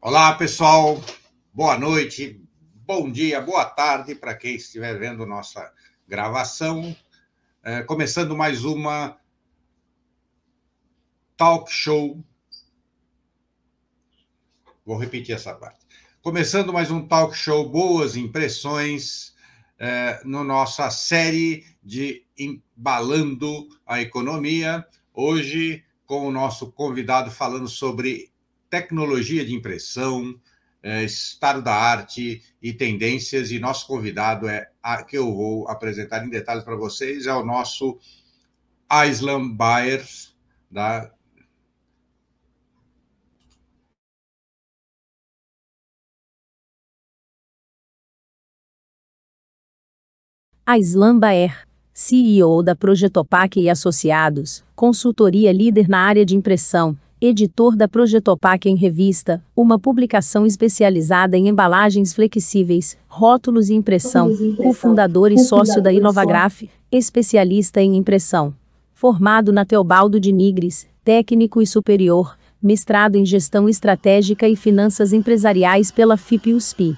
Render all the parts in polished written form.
Olá, pessoal. Boa noite, bom dia, boa tarde para quem estiver vendo nossa gravação. Começando mais uma talk show. Vou repetir essa parte. Começando mais um talk show Boas Impressões, na nossa série de Embalando a Economia. Hoje, com o nosso convidado falando sobre tecnologia de impressão, estado da arte e tendências, e nosso convidado que eu vou apresentar em detalhes para vocês, é o nosso Aislan Baer, da Aislan Baer, CEO da Projetopac e Associados, consultoria líder na área de impressão, editor da Projetopac em Revista, uma publicação especializada em embalagens flexíveis, rótulos e impressão, cofundador e sócio da Inovagraf, especialista em impressão. Formado na Teobaldo de Nigres, técnico e superior, mestrado em Gestão Estratégica e Finanças Empresariais pela FIP-USP.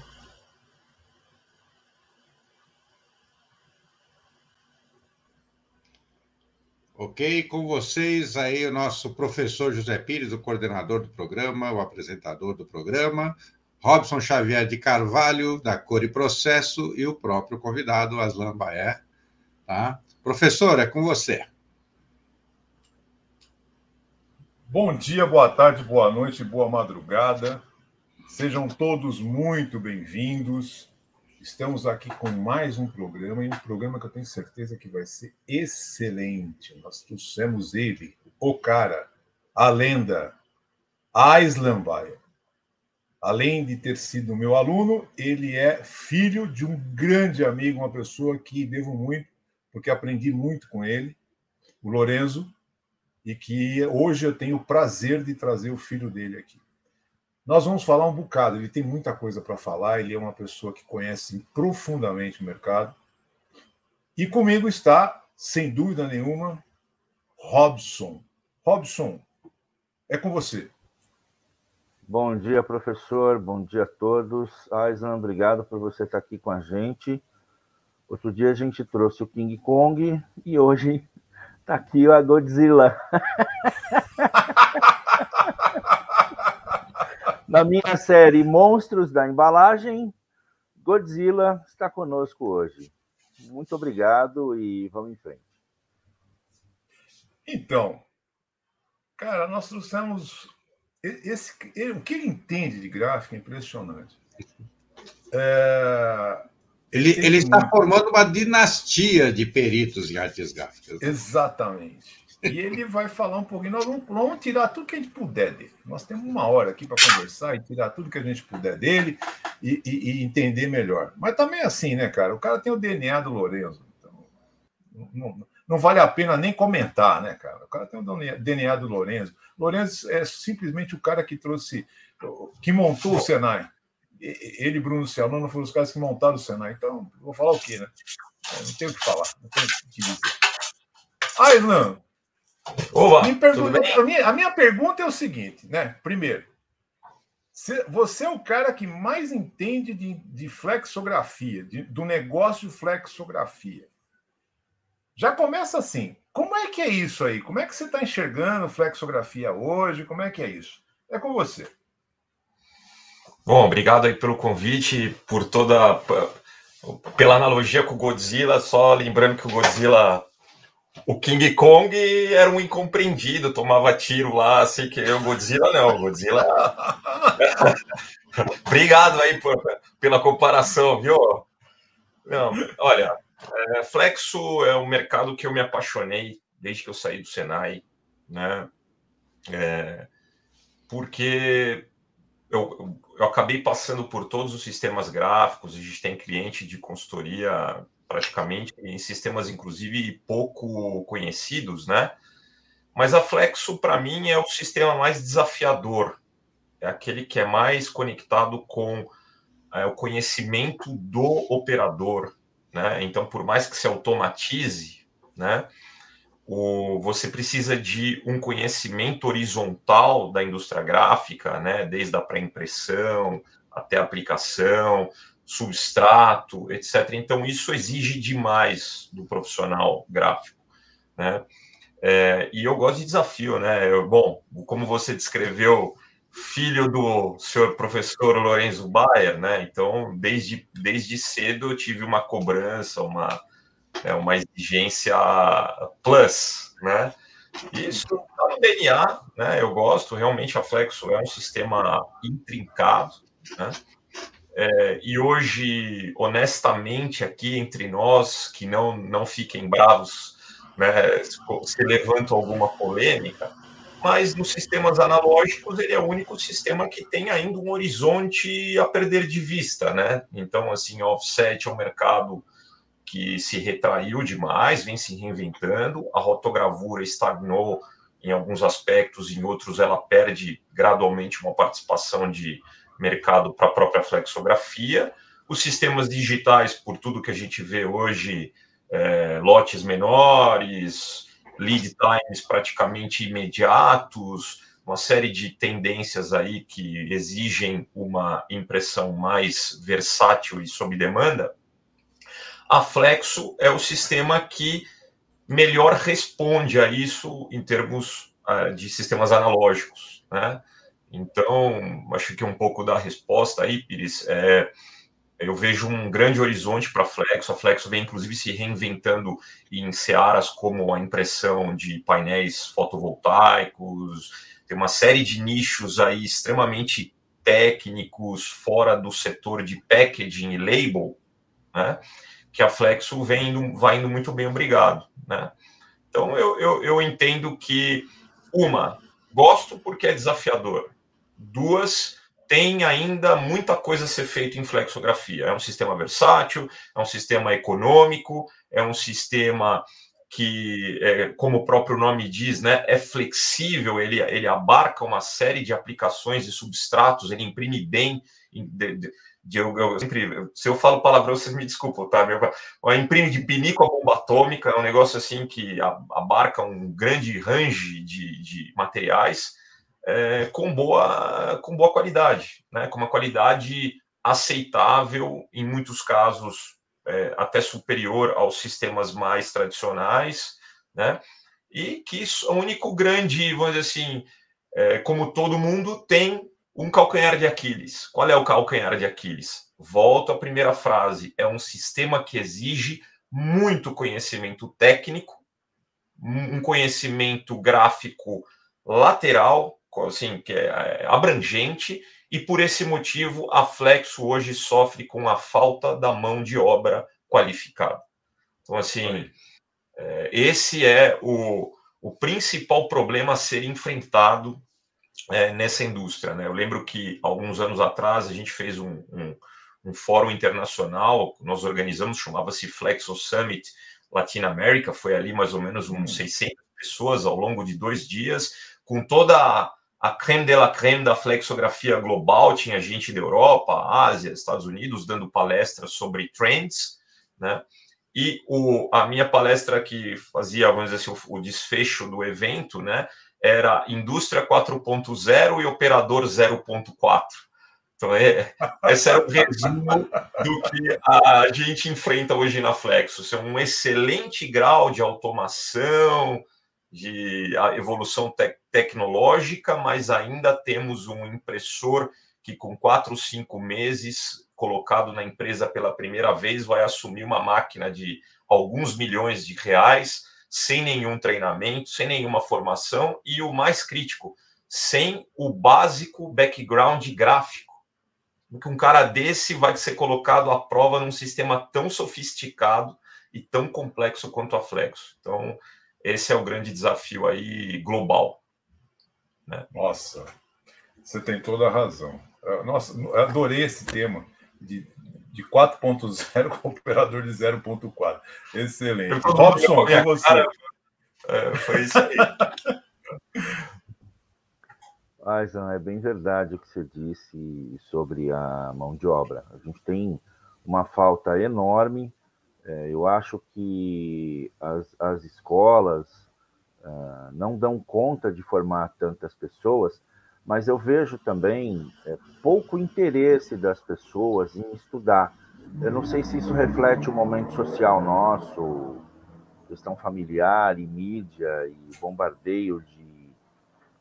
Ok, com vocês aí o nosso professor José Pires, o coordenador do programa, o apresentador do programa, Robson Xavier de Carvalho, da Cor e Processo, e o próprio convidado, Aislan Baer. Tá? Professor, é com você. Bom dia, boa tarde, boa noite, boa madrugada. Sejam todos muito bem-vindos. Estamos aqui com mais um programa, e um programa que eu tenho certeza que vai ser excelente. Nós trouxemos ele, o cara, a lenda, Aislan Baer. Além de ter sido meu aluno, ele é filho de um grande amigo, uma pessoa que devo muito, porque aprendi muito com ele, o Lorenzo, e que hoje eu tenho o prazer de trazer o filho dele aqui. Nós vamos falar um bocado, ele tem muita coisa para falar, ele é uma pessoa que conhece profundamente o mercado. E comigo está, sem dúvida nenhuma, Robson. Robson, é com você. Bom dia, professor, bom dia a todos. Aislan, obrigado por você estar aqui com a gente. Outro dia a gente trouxe o King Kong e hoje está aqui a Godzilla. Na minha série Monstros da Embalagem, Godzilla está conosco hoje. Muito obrigado e vamos em frente. Então, cara, nós trouxemos... o que ele entende de gráfica é impressionante. Ele está formando uma dinastia de peritos em artes gráficas. Exatamente. E ele vai falar um pouquinho. Nós vamos tirar tudo que a gente puder dele. Nós temos uma hora aqui para conversar e tirar tudo que a gente puder dele e entender melhor. Mas também é assim, né, cara? O cara tem o DNA do Lorenzo. Então, não vale a pena nem comentar, né, cara? O cara tem o DNA do Lorenzo. Lorenzo é simplesmente o cara que trouxe, que montou o Senai. Ele e Bruno Cialano foram os caras que montaram o Senai. Então, vou falar o quê, né? Não tenho o que falar, não tenho o que dizer. Aislan, a minha pergunta é o seguinte, né? Primeiro, você é o cara que mais entende de flexografia, do negócio de flexografia. Já começa assim. Como é que é isso aí? Como é que você está enxergando flexografia hoje? Como é que é isso? É com você. Bom, obrigado aí pelo convite, pela analogia com o Godzilla, só lembrando que o Godzilla, o King Kong era um incompreendido, tomava tiro lá, assim que o Godzilla não, o Godzilla... Obrigado aí pela comparação, viu? Não, olha, Flexo é um mercado que eu me apaixonei desde que eu saí do Senai, né? Porque eu acabei passando por todos os sistemas gráficos, a gente tem cliente de consultoria praticamente em sistemas, inclusive, pouco conhecidos, né? Mas a Flexo, para mim, é o sistema mais desafiador, é aquele que é mais conectado com o conhecimento do operador, né? Então, por mais que se automatize, né? Você precisa de um conhecimento horizontal da indústria gráfica, né? Desde a pré-impressão até a aplicação, substrato, etc. Então, isso exige demais do profissional gráfico, né? E eu gosto de desafio, né? Bom, como você descreveu, filho do senhor professor Lorenzo Bayer, né? Então, desde cedo eu tive uma cobrança, uma exigência plus, né? Isso está no DNA, né? Eu gosto, realmente a Flexo é um sistema intrincado, né? E hoje, honestamente, aqui entre nós, que não fiquem bravos, né, se levanta alguma polêmica, mas nos sistemas analógicos ele é o único sistema que tem ainda um horizonte a perder de vista, né? Então, assim, offset é um mercado que se retraiu demais, vem se reinventando, a rotogravura estagnou em alguns aspectos, em outros ela perde gradualmente uma participação de mercado para a própria flexografia. Os sistemas digitais, por tudo que a gente vê hoje, lotes menores, lead times praticamente imediatos, uma série de tendências aí que exigem uma impressão mais versátil e sob demanda. A Flexo é o sistema que melhor responde a isso em termos de sistemas analógicos, né? Então, acho que um pouco da resposta aí, Pires, eu vejo um grande horizonte para a Flexo vem, inclusive, se reinventando em searas como a impressão de painéis fotovoltaicos, tem uma série de nichos aí extremamente técnicos, fora do setor de packaging e label, né? Que a Flexo vai indo muito bem, obrigado, né? Então, eu entendo que, gosto porque é desafiador. 2, tem ainda muita coisa a ser feita em flexografia. É um sistema versátil, é um sistema econômico, é um sistema que, como o próprio nome diz, né, é flexível, ele abarca uma série de aplicações e substratos, ele imprime bem. Eu sempre, se eu falo palavrão, vocês me desculpam, tá? Imprime de pinico a bomba atômica, é um negócio assim que abarca um grande range de materiais, com boa qualidade, né? Com uma qualidade aceitável, em muitos casos até superior aos sistemas mais tradicionais, né? E que o único grande, vamos dizer assim, como todo mundo, tem um calcanhar de Aquiles. Qual é o calcanhar de Aquiles? Volto à primeira frase. É um sistema que exige muito conhecimento técnico, um conhecimento gráfico lateral, assim, que é abrangente, e por esse motivo a Flexo hoje sofre com a falta da mão de obra qualificada. Então, assim, esse é o principal problema a ser enfrentado nessa indústria, né? Eu lembro que alguns anos atrás a gente fez um fórum internacional, nós organizamos, chamava-se Flexo Summit Latin America, foi ali mais ou menos uns 600 pessoas ao longo de 2 dias, com toda a creme de la creme da flexografia global, tinha gente da Europa, Ásia, Estados Unidos, dando palestras sobre trends, né? E a minha palestra que fazia, vamos dizer assim, o desfecho do evento, né, era Indústria 4.0 e Operador 0.4. Então, esse era o resumo do que a gente enfrenta hoje na Flexo. É um excelente grau de automação, de evolução tecnológica, mas ainda temos um impressor que, com 4 ou 5 meses, colocado na empresa pela primeira vez, vai assumir uma máquina de alguns milhões de reais, sem nenhum treinamento, sem nenhuma formação e, o mais crítico, sem o básico background gráfico. Que um cara desse vai ser colocado à prova num sistema tão sofisticado e tão complexo quanto a Flexo. Então, esse é o grande desafio aí global, né? Nossa, você tem toda a razão. Nossa, eu adorei esse tema de 4.0 com operador de 0.4. Excelente. Robson, com você. Foi isso aí. Aisan, é bem verdade o que você disse sobre a mão de obra. A gente tem uma falta enorme. Eu acho que as escolas não dão conta de formar tantas pessoas, mas eu vejo também pouco interesse das pessoas em estudar. Eu não sei se isso reflete o momento social nosso, questão familiar e mídia e bombardeio de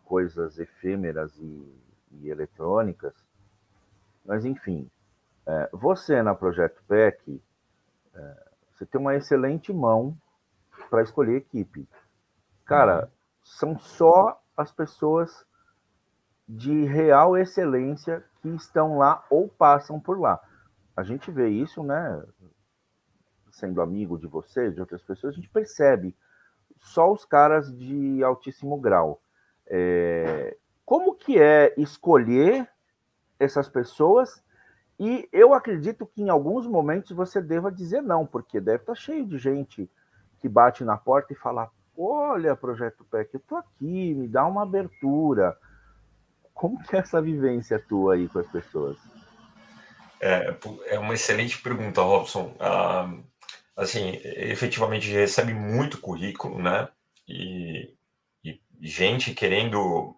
coisas efêmeras e eletrônicas, mas enfim, você na Projeto PEC, você tem uma excelente mão para escolher equipe. Cara, são só as pessoas de real excelência que estão lá ou passam por lá. A gente vê isso, né? Sendo amigo de você, de outras pessoas, a gente percebe só os caras de altíssimo grau. Como que é escolher essas pessoas? E eu acredito que em alguns momentos você deva dizer não, porque deve estar cheio de gente que bate na porta e fala: olha, Projeto PEC, eu estou aqui, me dá uma abertura. Como que é essa vivência tua aí com as pessoas? É uma excelente pergunta, Robson. Assim, efetivamente recebe muito currículo, né? E gente querendo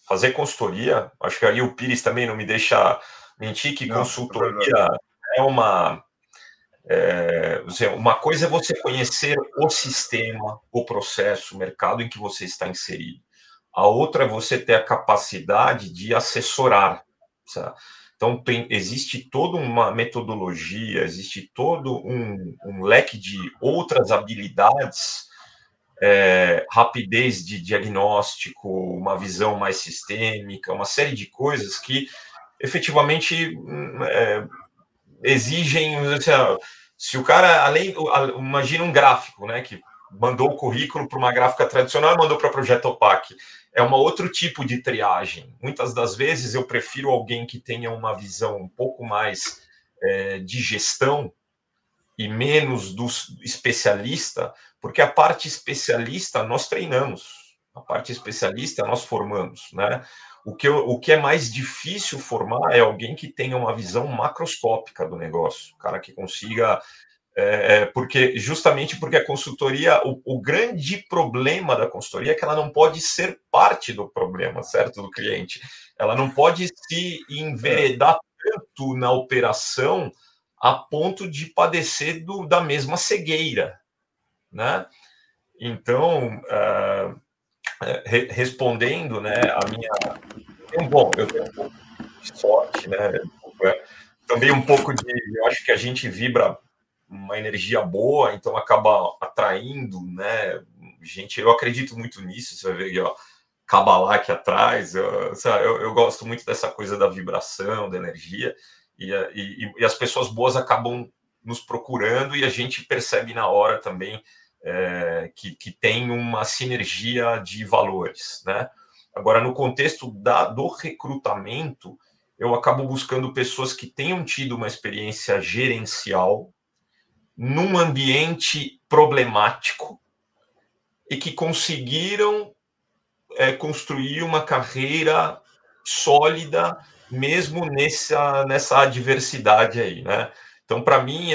fazer consultoria. Acho que aí o Pires também não me deixa mentir que consultoria é uma coisa é você conhecer o sistema, o processo, o mercado em que você está inserido. A outra é você ter a capacidade de assessorar, sabe? Então, existe toda uma metodologia, existe todo um leque de outras habilidades, rapidez de diagnóstico, uma visão mais sistêmica, uma série de coisas que efetivamente exigem, se o cara, imagina um gráfico, né, que mandou o currículo para uma gráfica tradicional e mandou para o Projeto OPAC. É um outro tipo de triagem. Muitas das vezes eu prefiro alguém que tenha uma visão um pouco mais de gestão e menos do especialista, porque a parte especialista nós treinamos, a parte especialista nós formamos, né? O que é mais difícil formar é alguém que tenha uma visão macroscópica do negócio, o cara que consiga, justamente porque a consultoria, o grande problema da consultoria é que ela não pode ser parte do problema, certo, do cliente. Ela não pode se enveredar tanto na operação a ponto de padecer da mesma cegueira, né? Então, respondendo, né, eu tenho um pouco de sorte, né? Também um pouco eu acho que a gente vibra uma energia boa, então acaba atraindo, né? Gente, eu acredito muito nisso. Você vai ver aqui, ó, Kabbalah aqui atrás. Eu gosto muito dessa coisa da vibração, da energia, e as pessoas boas acabam nos procurando e a gente percebe na hora também que tem uma sinergia de valores, né? Agora, no contexto do recrutamento, eu acabo buscando pessoas que tenham tido uma experiência gerencial num ambiente problemático e que conseguiram construir uma carreira sólida mesmo nessa adversidade aí, né? Então, para mim,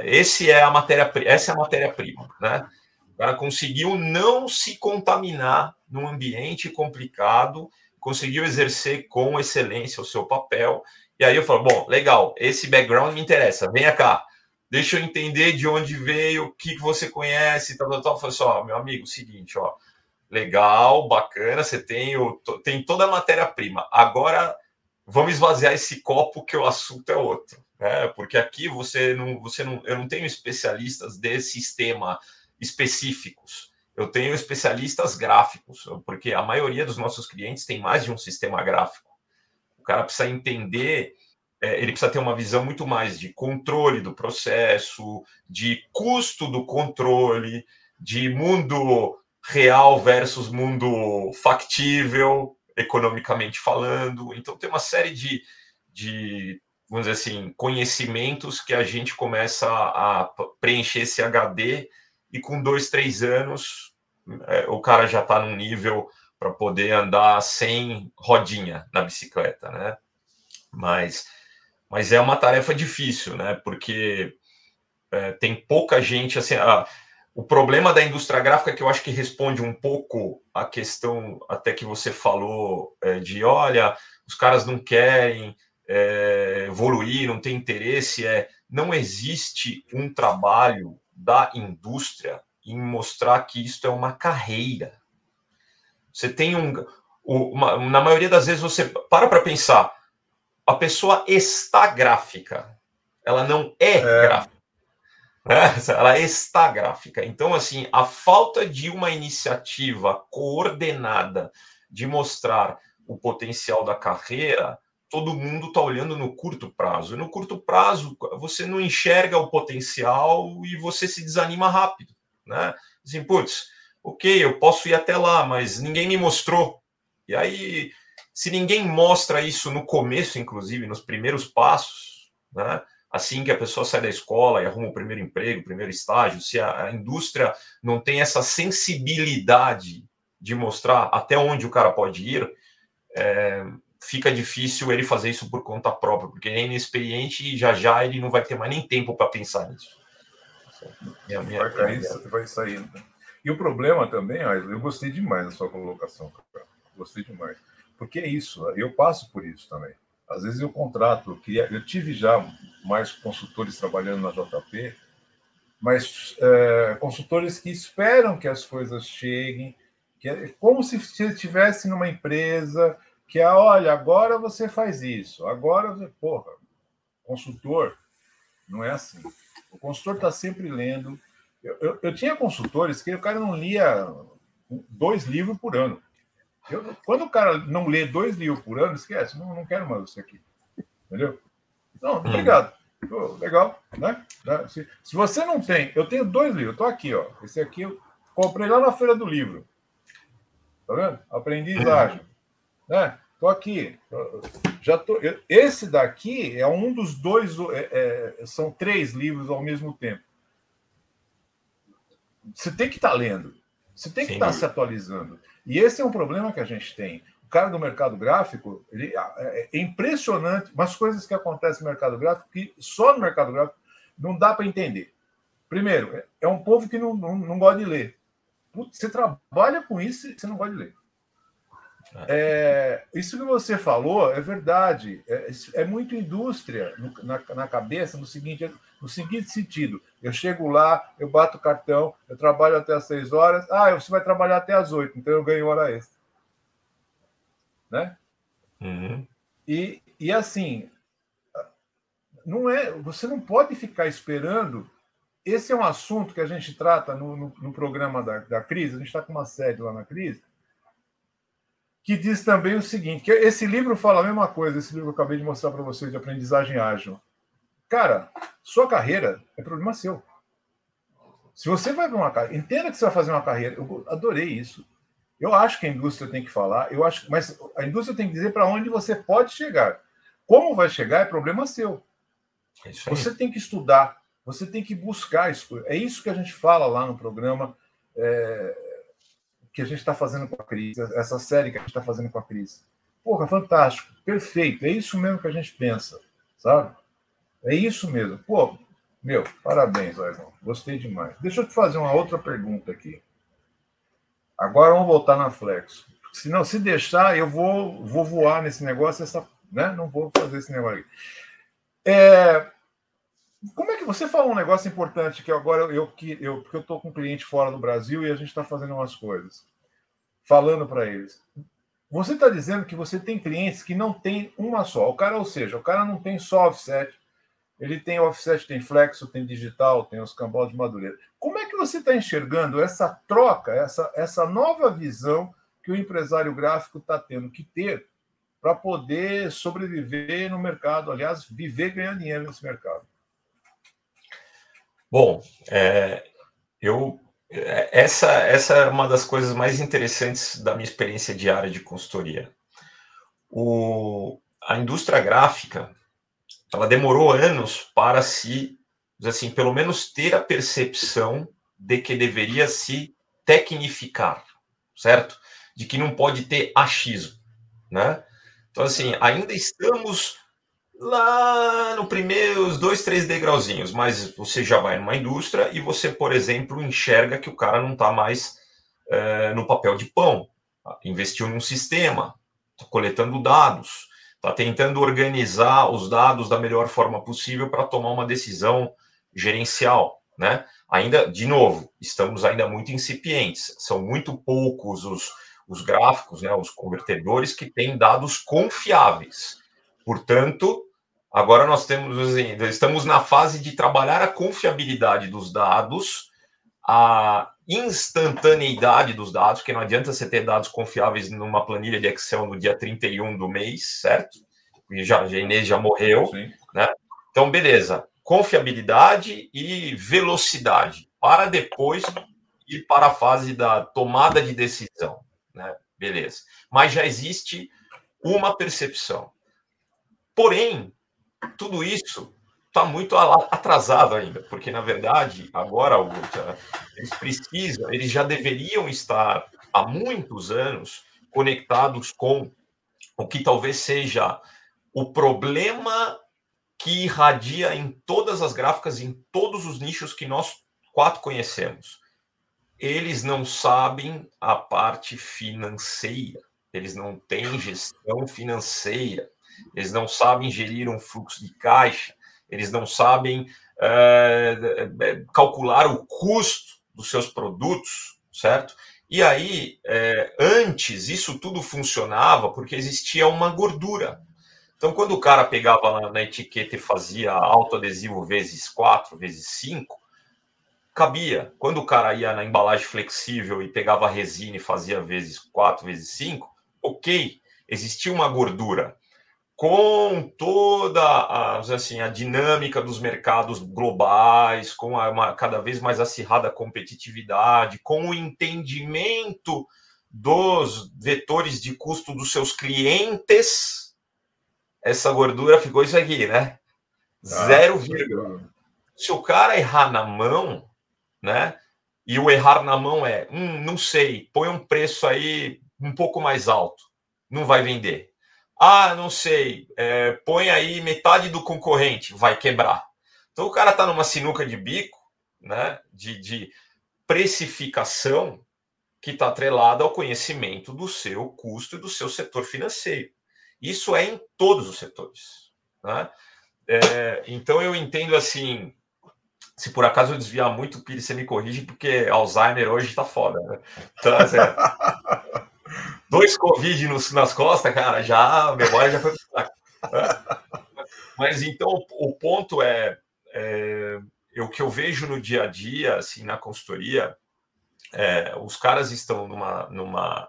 essa é a matéria-prima, né? O cara conseguiu não se contaminar num ambiente complicado, conseguiu exercer com excelência o seu papel. E aí eu falo, bom, legal, esse background me interessa, venha cá, deixa eu entender de onde veio, o que você conhece, tal. Eu falo assim, ó, meu amigo, seguinte, ó, legal, bacana, você tem toda a matéria-prima. Agora, vamos esvaziar esse copo que o assunto é outro, né? Porque aqui eu não tenho especialistas de sistema específicos. Eu tenho especialistas gráficos, porque a maioria dos nossos clientes tem mais de um sistema gráfico. O cara precisa entender, ele precisa ter uma visão muito mais de controle do processo, de custo do controle, de mundo real versus mundo factível, economicamente falando. Então, tem uma série de vamos dizer assim, conhecimentos que a gente começa a preencher esse HD e com 2, 3 anos o cara já está num nível para poder andar sem rodinha na bicicleta, né? Mas é uma tarefa difícil, né? Porque tem pouca gente, assim, o problema da indústria gráfica, que eu acho que responde um pouco a questão até que você falou, de, olha, os caras não querem evoluir, não tem interesse, não existe um trabalho da indústria em mostrar que isso é uma carreira. Você tem na maioria das vezes você para pensar, a pessoa está gráfica, ela não é gráfica. Ela está gráfica. Então, assim, a falta de uma iniciativa coordenada de mostrar o potencial da carreira, todo mundo está olhando no curto prazo. E no curto prazo, você não enxerga o potencial e você se desanima rápido, né? Assim, putz, ok, eu posso ir até lá, mas ninguém me mostrou. E aí, se ninguém mostra isso no começo, inclusive, nos primeiros passos, né? Assim que a pessoa sai da escola e arruma o primeiro emprego, o primeiro estágio, se a indústria não tem essa sensibilidade de mostrar até onde o cara pode ir, fica difícil ele fazer isso por conta própria, porque ele é inexperiente e já ele não vai ter mais nem tempo para pensar nisso. Vai saindo. E o problema também, eu gostei demais da sua colocação, cara. Gostei demais. Porque é isso, eu passo por isso também. Às vezes eu contrato, eu tive já mais consultores trabalhando na JP, mas consultores que esperam que as coisas cheguem, que é como se estivesse numa empresa que olha, agora você faz isso, agora, porra, consultor não é assim. O consultor está sempre lendo. Eu tinha consultores que o cara não lia 2 livros por ano. Quando o cara não lê 2 livros por ano, esquece, não quero mais isso aqui. Entendeu? Não, obrigado. Legal, né? Se você não tem... Eu tenho 2 livros, estou aqui, ó. Esse aqui eu comprei lá na Feira do Livro. Tá vendo? Aprendizagem. Né? Estou aqui. Esse daqui é um dos 2... são 3 livros ao mesmo tempo. Você tem que estar lendo. Você tem que estar se atualizando. E esse é um problema que a gente tem. O cara do mercado gráfico, é impressionante, umas coisas que acontecem no mercado gráfico que só no mercado gráfico não dá para entender. Primeiro, é um povo que não gosta de ler. Você trabalha com isso e você não gosta de ler. Isso que você falou é verdade. É muito indústria na cabeça, no seguinte sentido. Eu chego lá, eu bato o cartão, eu trabalho até às 6 horas. Você vai trabalhar até às 8, então eu ganho hora extra. Né? Uhum. E assim, você não pode ficar esperando. Esse é um assunto que a gente trata no programa da Crise. A gente está com uma sede lá na Crise, que diz também o seguinte, que esse livro fala a mesma coisa, esse livro que eu acabei de mostrar para vocês, de aprendizagem ágil. Cara, sua carreira é problema seu. Se você vai para uma carreira, entenda que você vai fazer uma carreira. Eu adorei isso. Eu acho que a indústria tem que falar, mas a indústria tem que dizer para onde você pode chegar. Como vai chegar é problema seu. Você tem que estudar, você tem que buscar isso. É isso que a gente fala lá no programa que a gente está fazendo com a Cris, essa série que a gente está fazendo com a Cris. Porra, fantástico, perfeito, é isso mesmo que a gente pensa, sabe? É isso mesmo. Pô, parabéns, Aizão, gostei demais. Deixa eu te fazer uma outra pergunta aqui. Agora vamos voltar na Flexo. Senão, se deixar, eu vou voar nesse negócio, né? Não vou fazer esse negócio aqui. Como é que você falou um negócio importante que agora porque eu estou com um cliente fora do Brasil e a gente está fazendo umas coisas, falando para eles. Você está dizendo que você tem clientes que não tem uma só. O cara não tem só offset, ele tem offset, tem flexo, tem digital, tem os cambal de Madureira. Como é que você está enxergando essa troca, essa nova visão que o empresário gráfico está tendo que ter para poder sobreviver no mercado, aliás, viver e ganhar dinheiro nesse mercado? Bom, eu essa é uma das coisas mais interessantes da minha experiência diária de consultoria. A indústria gráfica, ela demorou anos para assim, pelo menos ter a percepção de que deveria se tecnificar, certo? De que não pode ter achismo, né? Então, assim, ainda estamos lá no primeiros 2, 3 degrauzinhos, mas você já vai numa indústria e você, por exemplo, enxerga que o cara não está mais no papel de pão, investiu num sistema, está coletando dados, está tentando organizar os dados da melhor forma possível para tomar uma decisão gerencial, né? Ainda, de novo, estamos ainda muito incipientes, são muito poucos os gráficos, né, os convertedores que têm dados confiáveis. Portanto, agora estamos na fase de trabalhar a confiabilidade dos dados, a instantaneidade dos dados, porque não adianta você ter dados confiáveis numa planilha de Excel no dia 31 do mês, certo? A Inês já morreu, né? Então, beleza. Confiabilidade e velocidade, para depois ir para a fase da tomada de decisão, né? Beleza. Mas já existe uma percepção. Porém, tudo isso está muito atrasado ainda, porque, na verdade, agora eles já deveriam estar há muitos anos conectados com o que talvez seja o problema que irradia em todas as gráficas, em todos os nichos que nós 4 conhecemos. Eles não sabem a parte financeira, eles não têm gestão financeira, eles não sabem gerir um fluxo de caixa, eles não sabem calcular o custo dos seus produtos, certo? E aí, antes, isso tudo funcionava porque existia uma gordura. Então, quando o cara pegava na etiqueta e fazia autoadesivo vezes 4, vezes 5, cabia. Quando o cara ia na embalagem flexível e pegava a resina e fazia vezes 4, vezes 5, ok, existia uma gordura. Com toda a dinâmica dos mercados globais, com uma cada vez mais acirrada competitividade, com o entendimento dos vetores de custo dos seus clientes, essa gordura ficou isso aqui, né? 0, se o cara errar na mão, né? E o errar na mão não sei, põe um preço aí um pouco mais alto, não vai vender. Não sei, põe aí metade do concorrente, vai quebrar. Então o cara está numa sinuca de bico, né, de precificação que está atrelada ao conhecimento do seu custo e do seu setor financeiro. Isso é em todos os setores, né? Então eu entendo assim, se por acaso eu desviar muito, Pires, você me corrige, porque Alzheimer hoje está foda, né? Então, 2 Covid nas costas, cara, a memória já foi. Mas então o ponto o que eu vejo no dia a dia, assim, na consultoria, os caras estão numa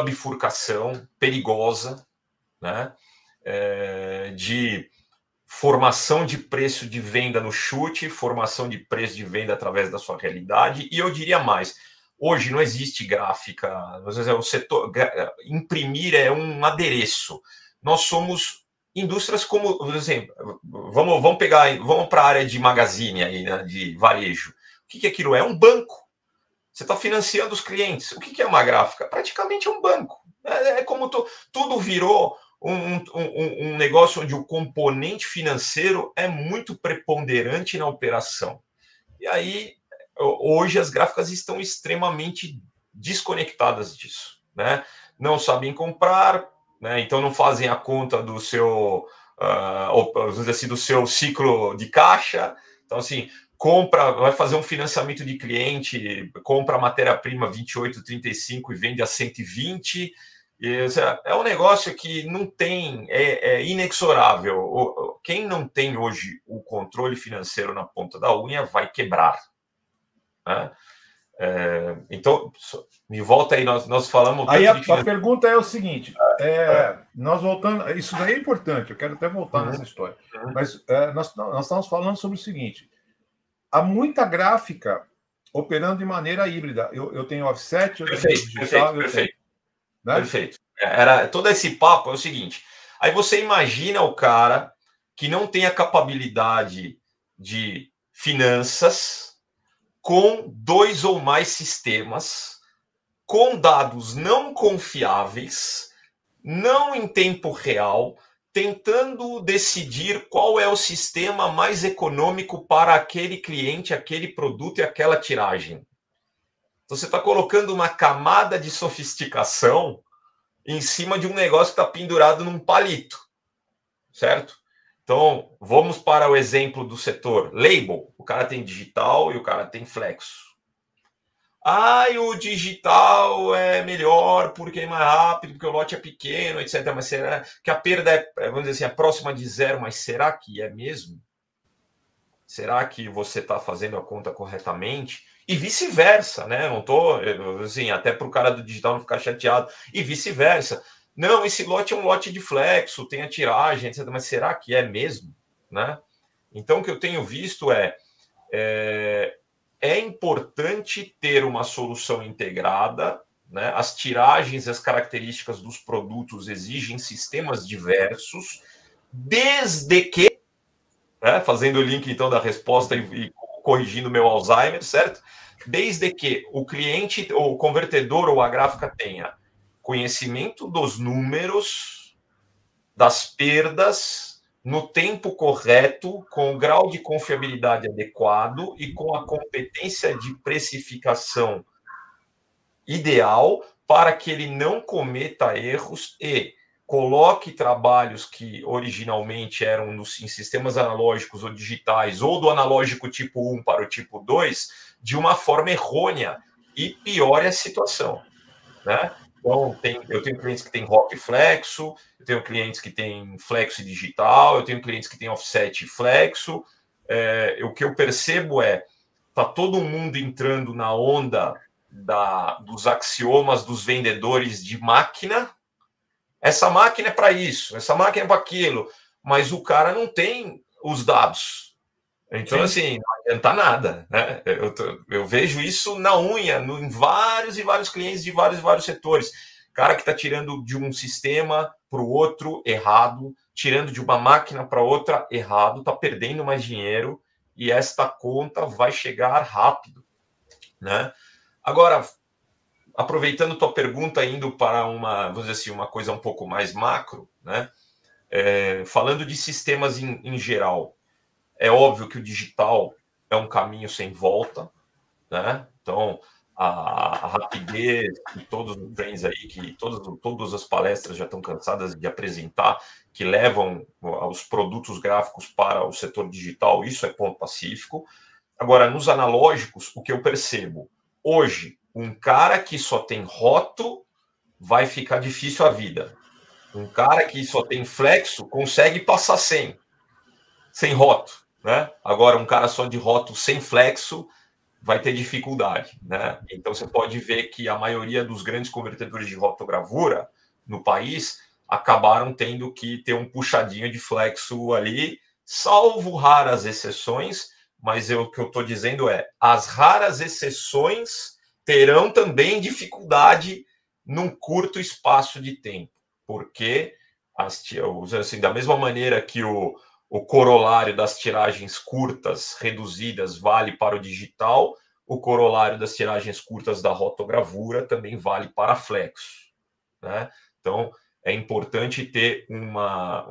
bifurcação perigosa, né? De formação de preço de venda no chute, formação de preço de venda através da sua realidade, e eu diria mais. Hoje não existe gráfica, o setor imprimir é um adereço. Nós somos indústrias como, por exemplo, vamos para a área de magazine aí, né, de varejo. O que aquilo é? Um banco. Você está financiando os clientes. O que é uma gráfica? Praticamente é um banco. É como tudo virou um negócio onde o componente financeiro é muito preponderante na operação. E aí, hoje as gráficas estão extremamente desconectadas disso, né? Não sabem comprar, né? Então não fazem a conta do seu, vamos dizer assim, do seu ciclo de caixa. Então, assim, vai fazer um financiamento de cliente, compra a matéria-prima 28,35 e vende a 120. É um negócio que não tem, é inexorável. Quem não tem hoje o controle financeiro na ponta da unha vai quebrar, né? Então, me volta aí, nós falamos... Aí a pergunta é o seguinte, nós voltando, isso daí é importante, eu quero até voltar nessa história, mas nós estamos falando sobre o seguinte, há muita gráfica operando de maneira híbrida. Eu tenho offset, eu tenho Perfeito, digital, perfeito. Né? Perfeito. Era todo esse papo é o seguinte. Aí você imagina o cara que não tem a capacidade de finanças com 2 ou mais sistemas, com dados não confiáveis, não em tempo real, tentando decidir qual é o sistema mais econômico para aquele cliente, aquele produto e aquela tiragem. Então, você está colocando uma camada de sofisticação em cima de um negócio que está pendurado num palito, certo? Então, vamos para o exemplo do setor label. O cara tem digital e o cara tem flexo. Ah, e o digital é melhor porque é mais rápido, porque o lote é pequeno, etc. Mas será que a perda vamos dizer assim, é próxima de zero, mas será que é mesmo? Será que você está fazendo a conta corretamente? E vice-versa, né? Não tô, assim, até para o cara do digital não ficar chateado. E vice-versa. Não, esse lote é um lote de flexo, tem a tiragem, etc. Mas será que é mesmo? Né? Então, o que eu tenho visto é importante ter uma solução integrada, né? As tiragens e as características dos produtos exigem sistemas diversos, desde que, né? Fazendo o link então da resposta e corrigindo meu Alzheimer, certo? Desde que o cliente, ou o convertedor ou a gráfica tenha conhecimento dos números, das perdas, no tempo correto, com o grau de confiabilidade adequado e com a competência de precificação ideal para que ele não cometa erros e coloque trabalhos que originalmente eram em sistemas analógicos ou digitais, ou do analógico tipo 1 para o tipo 2, de uma forma errônea e piore a situação, né? Então, eu tenho clientes que têm rock flexo, eu tenho clientes que têm flexo digital, eu tenho clientes que têm offset flexo. O que eu percebo tá todo mundo entrando na onda dos axiomas dos vendedores de máquina. Essa máquina é para isso, essa máquina é para aquilo, mas o cara não tem os dados. Então, assim, não adianta nada, né? Eu vejo isso na unha, em vários e vários clientes de vários e vários setores. Cara que está tirando de um sistema para o outro errado, tirando de uma máquina para outra errado, está perdendo mais dinheiro e esta conta vai chegar rápido, né? Agora, aproveitando tua pergunta, indo para vamos dizer assim, uma coisa um pouco mais macro, né? Falando de sistemas em geral, é óbvio que o digital é um caminho sem volta, né? Então, a rapidez e todos os trends aí, que todas as palestras já estão cansadas de apresentar, que levam os produtos gráficos para o setor digital, isso é ponto pacífico. Agora, nos analógicos, o que eu percebo? Hoje, um cara que só tem roto vai ficar difícil a vida. Um cara que só tem flexo consegue passar sem roto, né? Agora, um cara só de roto sem flexo vai ter dificuldade, né? Então, você pode ver que a maioria dos grandes convertedores de rotogravura no país acabaram tendo que ter um puxadinho de flexo ali, salvo raras exceções, mas o que eu estou dizendo as raras exceções terão também dificuldade num curto espaço de tempo, porque assim, da mesma maneira que o corolário das tiragens curtas reduzidas vale para o digital, o corolário das tiragens curtas da rotogravura também vale para flexo, né? Então, é importante ter uma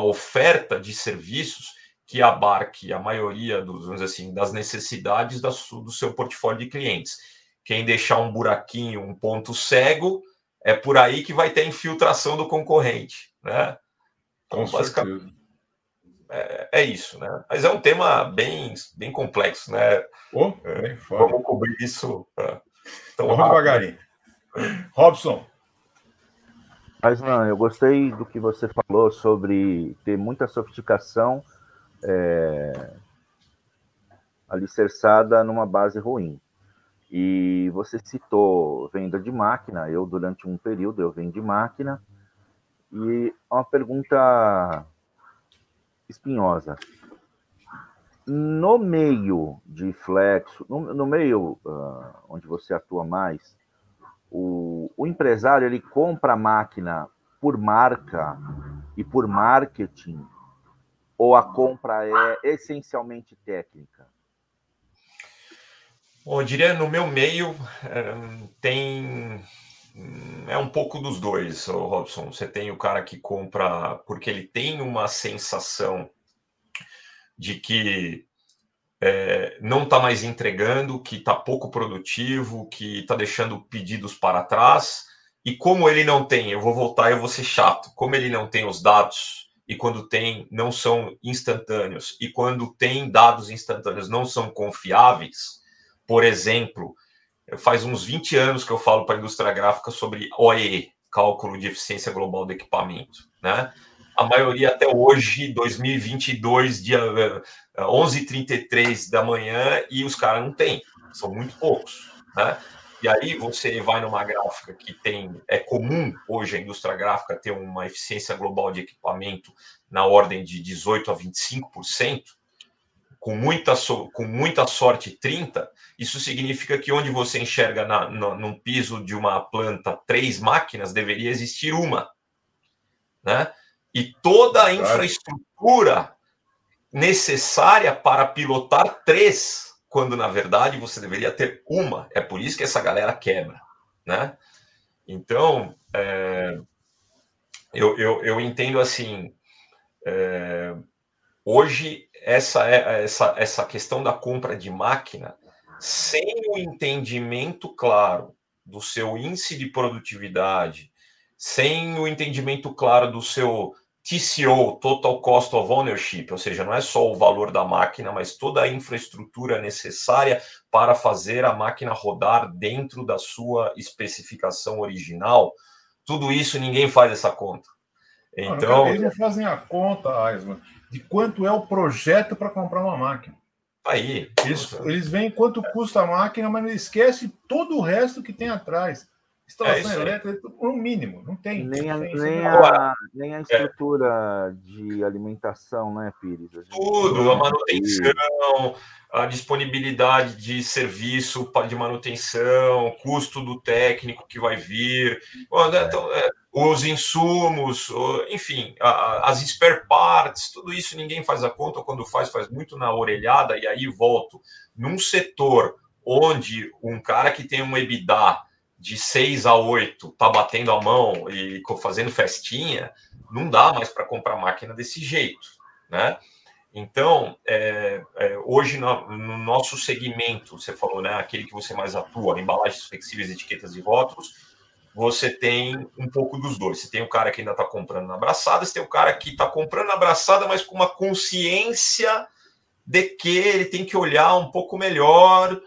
oferta de serviços que abarque a maioria vamos dizer assim, das necessidades do seu portfólio de clientes. Quem deixar um buraquinho, um ponto cego, é por aí que vai ter a infiltração do concorrente, né? Então, Com certeza. É isso, né? Mas é um tema bem complexo, né? Nem fala. Vamos cobrir isso tão Vamos rápido. devagarinho. Robson. Mas não, eu gostei do que você falou sobre ter muita sofisticação alicerçada numa base ruim. E você citou venda de máquina. Eu, durante um período, eu vendi máquina. E uma pergunta espinhosa. no meio de flexo, no meio onde você atua mais, o empresário ele compra a máquina por marca e por marketing, ou a compra é essencialmente técnica? Bom, eu diria no meu meio tem um pouco dos dois, Robson. Você tem o cara que compra porque ele tem uma sensação de que não está mais entregando, que está pouco produtivo, que está deixando pedidos para trás. E como ele não tem, eu vou voltar, eu vou ser chato, como ele não tem os dados, e quando tem, não são instantâneos, e quando tem dados instantâneos não são confiáveis, por exemplo, faz uns 20 anos que eu falo para a indústria gráfica sobre OEE, Cálculo de Eficiência Global do Equipamento, né? A maioria até hoje, 2022, dia 11h33 da manhã, e os caras não têm, são muito poucos, né? E aí você vai numa gráfica que é comum hoje a indústria gráfica ter uma eficiência global de equipamento na ordem de 18% a 25%, com muita sorte 30%, isso significa que onde você enxerga num piso de uma planta 3 máquinas, deveria existir uma, né? E toda a infraestrutura necessária para pilotar 3, quando na verdade você deveria ter uma. É por isso que essa galera quebra, né? Então, eu entendo assim, hoje essa questão da compra de máquina, sem o entendimento claro do seu índice de produtividade, sem o entendimento claro do seu TCO, Total Cost of Ownership, ou seja, não é só o valor da máquina, mas toda a infraestrutura necessária para fazer a máquina rodar dentro da sua especificação original, tudo isso ninguém faz essa conta. Então, eles não fazem a conta, Aisman, de quanto é o projeto para comprar uma máquina. aí. Eles veem quanto custa a máquina, mas eles esquecem todo o resto que tem atrás. Instalação elétrica, no mínimo, não tem. Nem a estrutura de alimentação, né, Pires? Tudo, a manutenção, a disponibilidade de serviço de manutenção, custo do técnico que vai vir, então, os insumos, enfim, as spare parts, tudo isso ninguém faz a conta, ou quando faz muito na orelhada, e aí volto. Num setor onde um cara que tem um EBITDA de 6 a 8 tá batendo a mão e fazendo festinha, não dá mais para comprar máquina desse jeito, né? Então, hoje no nosso segmento, você falou, né, aquele que você mais atua, embalagens flexíveis, etiquetas e rótulos, você tem um pouco dos dois. Você tem o cara que ainda está comprando na braçada, você tem o cara que está comprando na braçada, mas com uma consciência de que ele tem que olhar um pouco melhor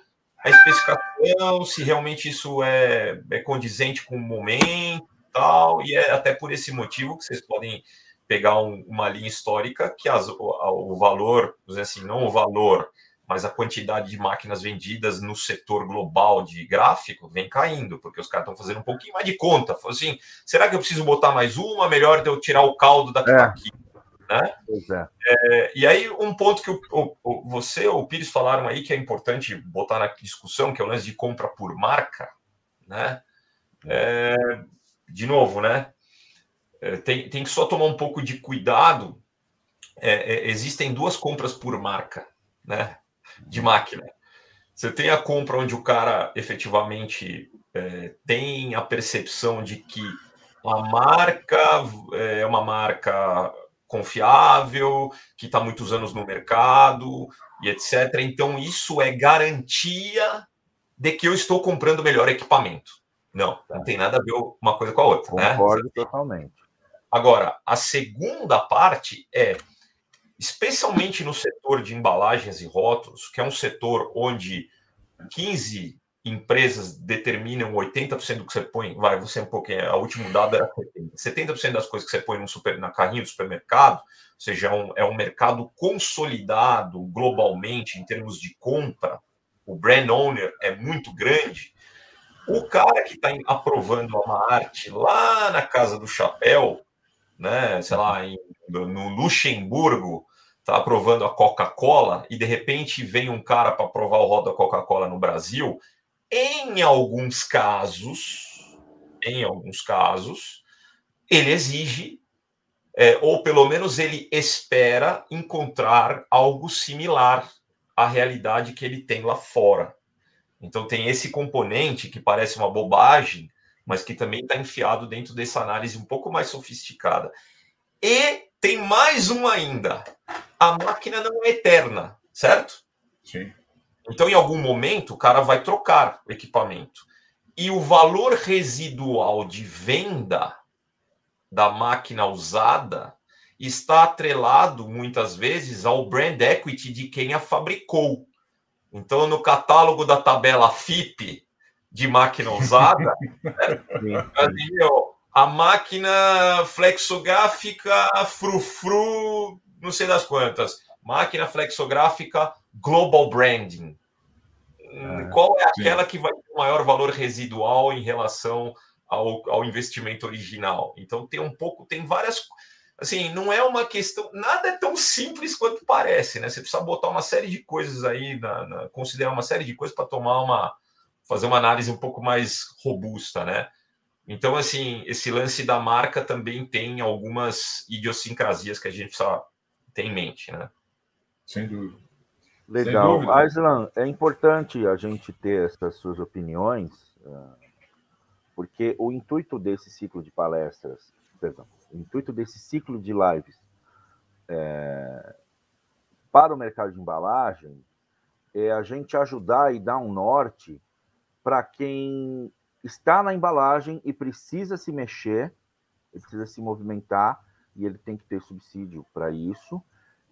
a especificação, se realmente isso é condizente com o momento e tal, e é até por esse motivo que vocês podem pegar uma linha histórica que o valor, vamos dizer assim, não o valor, mas a quantidade de máquinas vendidas no setor global de gráfico vem caindo, porque os caras estão fazendo um pouquinho mais de conta. Assim, será que eu preciso botar mais uma? Melhor de eu tirar o caldo da que está aqui. Né? E aí, um ponto que você ou o Pires falaram aí que é importante botar na discussão, que é o lance de compra por marca, né? De novo, né? Tem que só tomar um pouco de cuidado. Existem 2 compras por marca, né? De máquina. Você tem a compra onde o cara efetivamente tem a percepção de que a marca é uma marca confiável, que está muitos anos no mercado e etc. Então, isso é garantia de que eu estou comprando melhor equipamento. Não tem nada a ver uma coisa com a outra. Concordo totalmente. Agora, a segunda parte especialmente no setor de embalagens e rótulos, que é um setor onde 15 empresas determinam 80% do que você põe, você um pouquinho, a último dado era 70% das coisas que você põe na carrinho do supermercado, ou seja, é um mercado consolidado globalmente em termos de compra, o brand owner é muito grande, o cara que está aprovando uma arte lá na Casa do Chapéu, né, sei lá, no Luxemburgo, está aprovando a Coca-Cola e de repente vem um cara para provar o rótulo da Coca-Cola no Brasil, em alguns casos, ele exige, ou pelo menos ele espera encontrar algo similar à realidade que ele tem lá fora. Então tem esse componente que parece uma bobagem, mas que também está enfiado dentro dessa análise um pouco mais sofisticada. E tem mais um ainda. A máquina não é eterna, certo? Sim. Então, em algum momento, o cara vai trocar o equipamento. E o valor residual de venda da máquina usada está atrelado, muitas vezes, ao brand equity de quem a fabricou. Então, no catálogo da tabela FIPE de máquina usada, a máquina flexográfica frufru, não sei das quantas, máquina flexográfica Global Branding. Qual é aquela que vai ter o maior valor residual em relação ao investimento original? Então tem várias, assim, não é uma questão, nada é tão simples quanto parece, né? Você precisa botar uma série de coisas aí, considerar uma série de coisas para fazer uma análise um pouco mais robusta, né? Então, assim, esse lance da marca também tem algumas idiosincrasias que a gente precisa ter em mente, né? Sem dúvida. Legal. Aislan, é importante a gente ter essas suas opiniões, porque o intuito desse ciclo de palestras, o intuito desse ciclo de lives para o mercado de embalagem é a gente ajudar e dar um norte para quem está na embalagem e precisa se mexer, ele precisa se movimentar, e ele tem que ter subsídio para isso.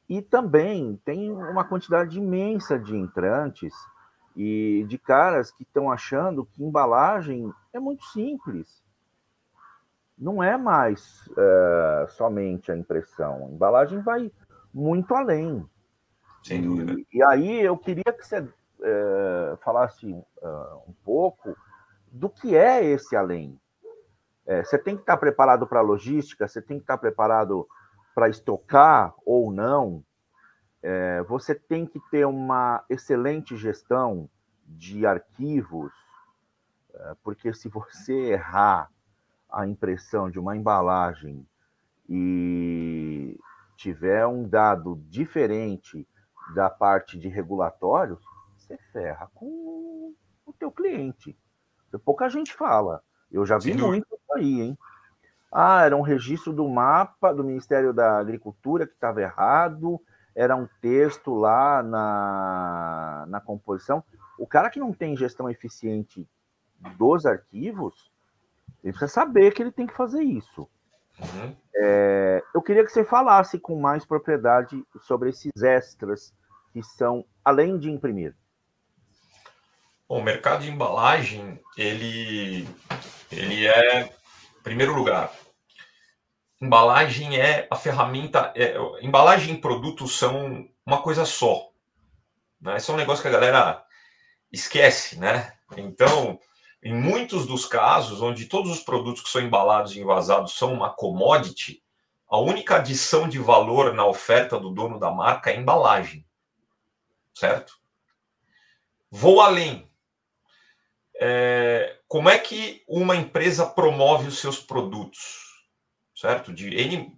E também tem uma quantidade imensa de entrantes e de caras que estão achando que embalagem é muito simples. Não é mais somente a impressão. A embalagem vai muito além. Sem dúvida. E aí eu queria que você falasse um pouco do que é esse além. Você tem que estar preparado para a logística, você tem que estar preparado para estocar ou não. Você tem que ter uma excelente gestão de arquivos, porque se você errar a impressão de uma embalagem e tiver um dado diferente da parte de regulatórios, você ferra com o teu cliente. Pouca gente fala. Eu já vi muito isso aí, hein? Era um registro do mapa do Ministério da Agricultura que estava errado, era um texto lá na composição. O cara que não tem gestão eficiente dos arquivos, ele precisa saber que ele tem que fazer isso. Uhum. Eu queria que você falasse com mais propriedade sobre esses extras que são além de imprimir. Bom, o mercado de embalagem, ele é, em primeiro lugar, embalagem é a ferramenta, embalagem e produtos são uma coisa só, né? Esse é um negócio que a galera esquece, né? Então, em muitos dos casos, onde todos os produtos que são embalados e envasados são uma commodity, a única adição de valor na oferta do dono da marca é a embalagem, certo? Vou além. Como é que uma empresa promove os seus produtos? Certo?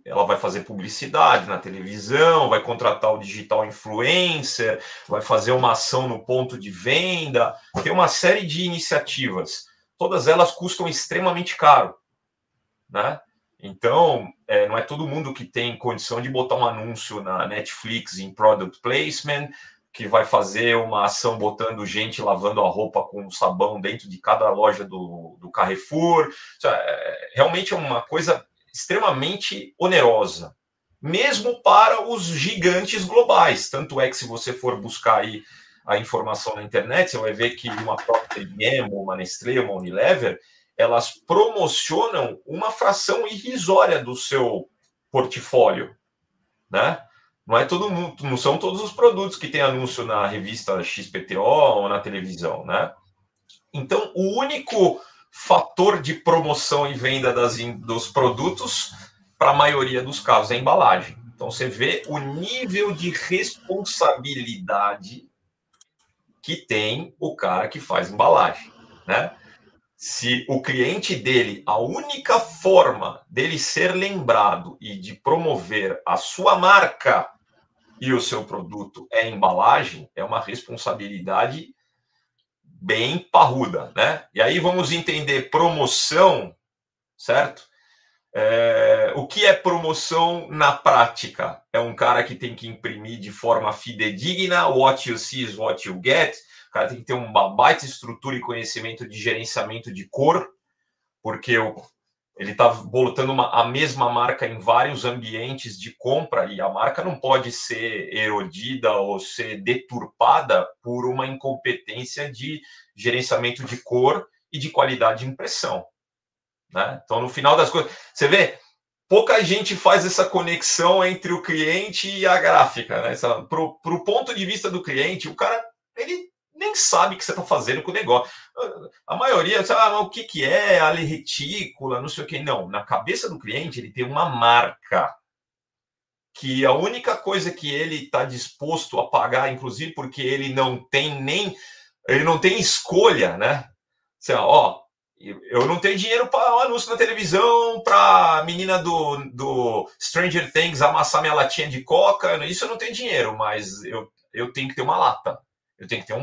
Ela vai fazer publicidade na televisão, vai contratar o digital influencer, vai fazer uma ação no ponto de venda, tem uma série de iniciativas. Todas elas custam extremamente caro, né? Então, não é todo mundo que tem condição de botar um anúncio na Netflix em product placement, que vai fazer uma ação botando gente lavando a roupa com sabão dentro de cada loja do Carrefour. Realmente é uma coisa extremamente onerosa, mesmo para os gigantes globais. Tanto é que se você for buscar aí a informação na internet, você vai ver que uma própria IBM, uma Nestlé, uma Unilever, elas promocionam uma fração irrisória do seu portfólio, né? Não são todos os produtos que tem anúncio na revista XPTO ou na televisão, né? Então, o único fator de promoção e venda dos produtos, para a maioria dos casos, é a embalagem. Então, você vê o nível de responsabilidade que tem o cara que faz embalagem, né? Se o cliente dele, a única forma dele ser lembrado e de promover a sua marca e o seu produto é embalagem, é uma responsabilidade bem parruda, né? E aí vamos entender promoção, certo? O que é promoção na prática? É um cara que tem que imprimir de forma fidedigna, what you see is what you get. O cara tem que ter uma baita estrutura e conhecimento de gerenciamento de cor, porque ele está botando a mesma marca em vários ambientes de compra e a marca não pode ser erodida ou ser deturpada por uma incompetência de gerenciamento de cor e de qualidade de impressão, né? Então, no final das coisas, você vê, pouca gente faz essa conexão entre o cliente e a gráfica, né? Para o ponto de vista do cliente, o cara ele nem sabe o que você está fazendo com o negócio. A maioria, o que é a retícula, não sei o que. Não, na cabeça do cliente, ele tem uma marca que a única coisa que ele está disposto a pagar, inclusive porque ele não tem escolha, né? Eu não tenho dinheiro para um anúncio na televisão, para a menina do Stranger Things amassar minha latinha de coca. Isso eu não tenho dinheiro, mas eu tenho que ter uma lata. Eu tenho que ter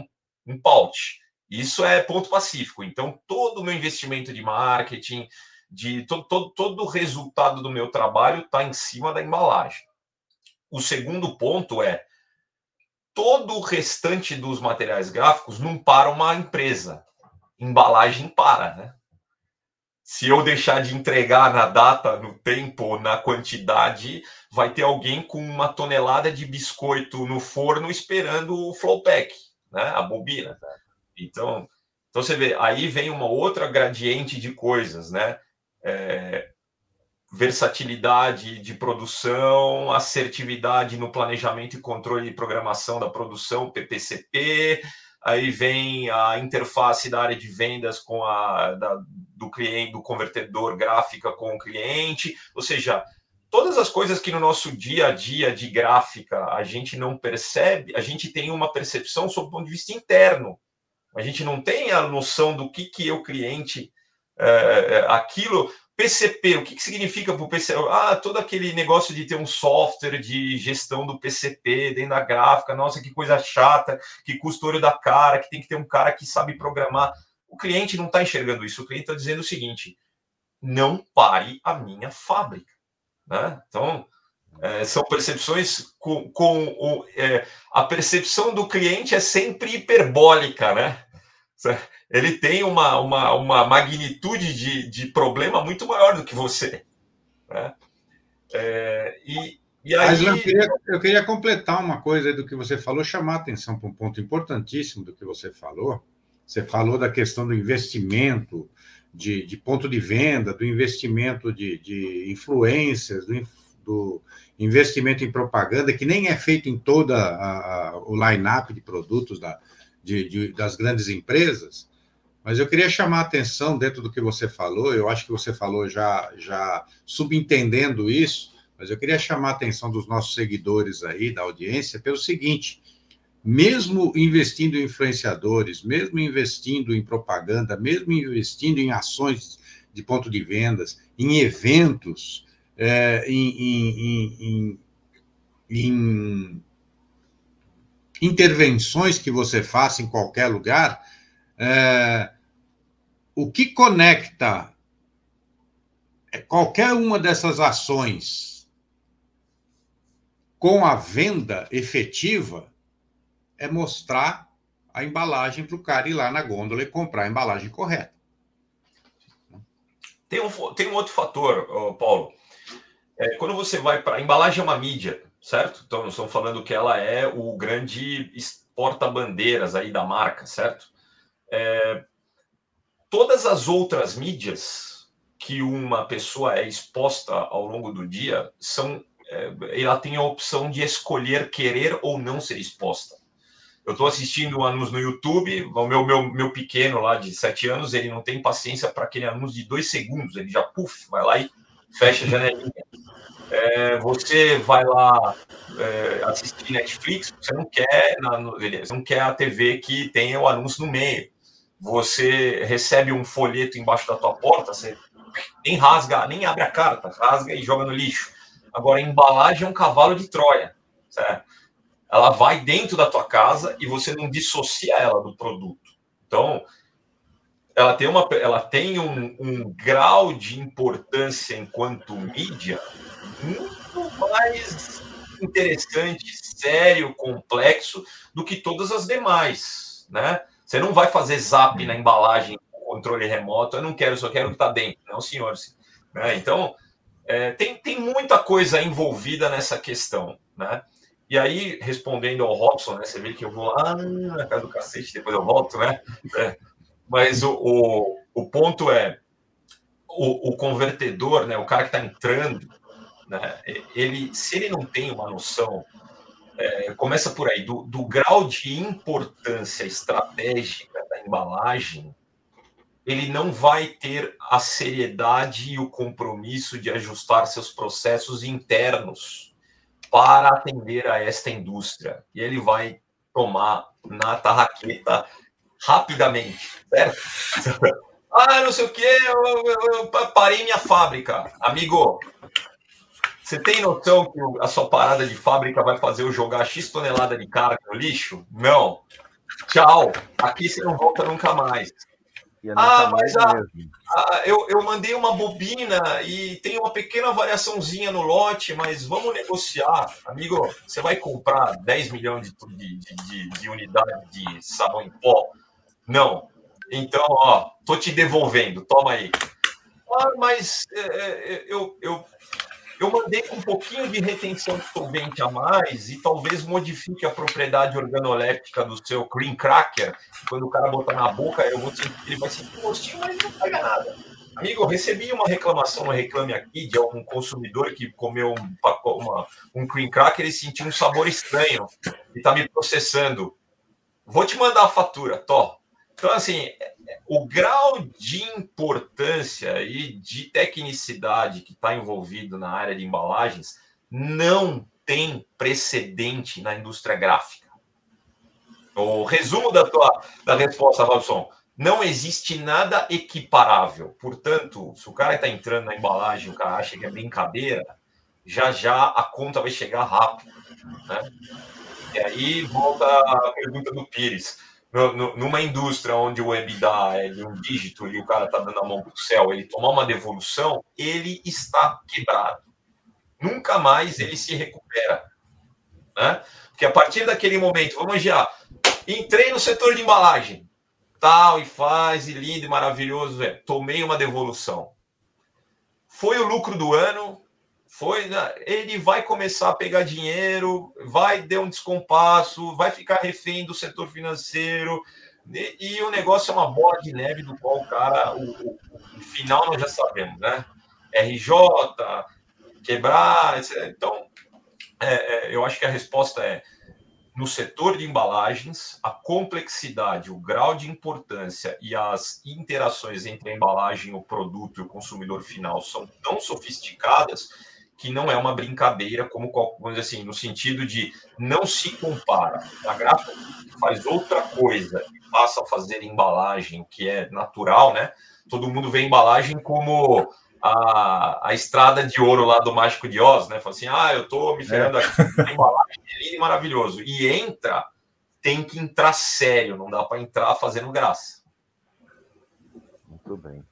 um pouch. Isso é ponto pacífico. Então, todo o meu investimento de marketing, todo o resultado do meu trabalho está em cima da embalagem. O segundo ponto é todo o restante dos materiais gráficos não para uma empresa. Embalagem para, né? Se eu deixar de entregar na data, no tempo, na quantidade, vai ter alguém com uma tonelada de biscoito no forno esperando o flow pack, né? A bobina. Então você vê, aí vem uma outra gradiente de coisas, né? Versatilidade de produção, assertividade no planejamento e controle de programação da produção, PPCP. Aí vem a interface da área de vendas do cliente, do convertedor gráfica com o cliente. Ou seja, todas as coisas que no nosso dia a dia de gráfica a gente não percebe, a gente tem uma percepção sob o ponto de vista interno. A gente não tem a noção do que é o cliente, aquilo. PCP, o que significa para o PCP? Todo aquele negócio de ter um software de gestão do PCP dentro da gráfica, nossa, que coisa chata, que custa olho da cara, que tem que ter um cara que sabe programar. O cliente não está enxergando isso, o cliente está dizendo o seguinte: não pare a minha fábrica, né? Então, são percepções a percepção do cliente é sempre hiperbólica, né? Ele tem uma magnitude de problema muito maior do que você, né? E aí... eu queria completar uma coisa do que você falou, chamar a atenção para um ponto importantíssimo do que você falou. Você falou da questão do investimento de ponto de venda, do investimento de influências, do investimento em propaganda, que nem é feito em toda o line-up de produtos das grandes empresas. Mas eu queria chamar a atenção dentro do que você falou, eu acho que você falou já subentendendo isso, mas eu queria chamar a atenção dos nossos seguidores aí, da audiência, pelo seguinte: mesmo investindo em influenciadores, mesmo investindo em propaganda, mesmo investindo em ações de ponto de vendas, em eventos, em intervenções que você faça em qualquer lugar, o que conecta qualquer uma dessas ações com a venda efetiva é mostrar a embalagem para o cara ir lá na gôndola e comprar a embalagem correta. Tem um outro fator, Paulo. Quando você vai para... A embalagem é uma mídia, certo? Então, nós estamos falando que ela é o grande porta-bandeiras aí da marca, certo? Todas as outras mídias que uma pessoa é exposta ao longo do dia, ela tem a opção de escolher querer ou não ser exposta. Eu estou assistindo um anúncio no YouTube, o meu pequeno lá de 7 anos, ele não tem paciência para aquele anúncio de 2 segundos, ele já vai lá e fecha a janelinha. Você vai lá assistir Netflix, você não quer, você não quer a TV que tem o anúncio no meio. Você recebe um folheto embaixo da tua porta, você nem rasga, nem abre a carta, rasga e joga no lixo. Agora, a embalagem é um cavalo de Troia, certo? Ela vai dentro da tua casa e você não dissocia ela do produto. Então, ela tem um grau de importância enquanto mídia muito mais interessante, sério, complexo do que todas as demais, né? Você não vai fazer zap na embalagem com controle remoto, eu não quero, só quero o que está dentro. Não, senhores. Né? Então, tem muita coisa envolvida nessa questão, né? E aí, respondendo ao Robson, né? Você vê que eu vou lá na casa do cacete, depois eu volto, né? Mas o ponto é, o convertedor, né? O cara que está entrando, né? Se ele não tem uma noção, começa por aí, do grau de importância estratégica da embalagem, ele não vai ter a seriedade e o compromisso de ajustar seus processos internos para atender a esta indústria. E ele vai tomar na tarraqueta rapidamente, certo? Não sei o que, eu parei minha fábrica. Amigo, você tem noção que a sua parada de fábrica vai fazer eu jogar X tonelada de carga no lixo? Não. Tchau. Aqui você não volta nunca mais. Mas eu mandei uma bobina e tem uma pequena variaçãozinha no lote, mas vamos negociar. Amigo, você vai comprar 10 milhões de unidades de sabão em pó? Não. Então, tô te devolvendo, toma aí. Mas eu mandei com um pouquinho de retenção de solvente a mais e talvez modifique a propriedade organoléptica do seu cream cracker. Quando o cara botar na boca, ele vai sentir um gostinho, mas não pega nada. Amigo, eu recebi uma reclamação no Reclame Aqui de um consumidor que comeu um cream cracker e sentiu um sabor estranho e está me processando. Vou te mandar a fatura, Tó. Então, assim, o grau de importância e de tecnicidade que está envolvido na área de embalagens não tem precedente na indústria gráfica. O resumo da resposta, Robson, não existe nada equiparável. Portanto, se o cara está entrando na embalagem, o cara acha que é brincadeira, já a conta vai chegar rápido, né? E aí volta a pergunta do Pires. Numa indústria onde o EBITDA é de um dígito e o cara está dando a mão para o céu, ele tomar uma devolução, ele está quebrado. Nunca mais ele se recupera. Né? Porque a partir daquele momento, vamos já, entrei no setor de embalagem, tal, e faz, e lindo, e maravilhoso, tomei uma devolução. Foi o lucro do ano, ele vai começar a pegar dinheiro, vai ter um descompasso, vai ficar refém do setor financeiro, e o negócio é uma bola de neve do qual o cara, o final nós já sabemos, né? RJ, quebrar, então, eu acho que a resposta é, no setor de embalagens, a complexidade, o grau de importância e as interações entre a embalagem, o produto e o consumidor final são tão sofisticadas que não é uma brincadeira, como, vamos dizer assim, no sentido de não se compara. A gráfica faz outra coisa e passa a fazer embalagem, que é natural, né? Todo mundo vê embalagem como a estrada de ouro lá do Mágico de Oz, né? Fala assim, eu tô me ferrando aqui, a embalagem é lindo e maravilhoso. E tem que entrar sério, não dá para entrar fazendo graça. Muito bem.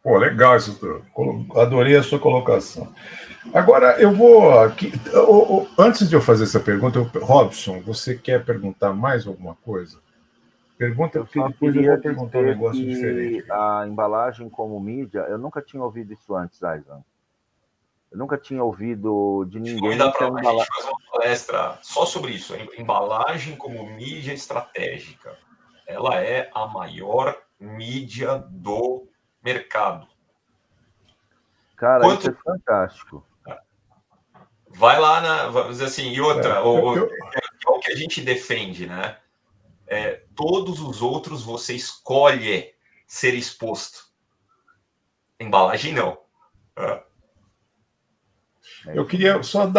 Pô, legal isso. Adorei a sua colocação. Agora, eu vou aqui. Antes de eu fazer essa pergunta, Robson, você quer perguntar mais alguma coisa? Pergunta, porque depois eu vou perguntar um negócio diferente. A embalagem como mídia, eu nunca tinha ouvido isso antes, Aizan. Eu nunca tinha ouvido de ninguém. A gente faz uma palestra só sobre isso. Embalagem como mídia estratégica. Ela é a maior mídia do mercado. Cara, isso é fantástico. Vai lá vamos dizer assim, e outra, o que a gente defende, né? Todos os outros você escolhe ser exposto. Embalagem não. Eu queria só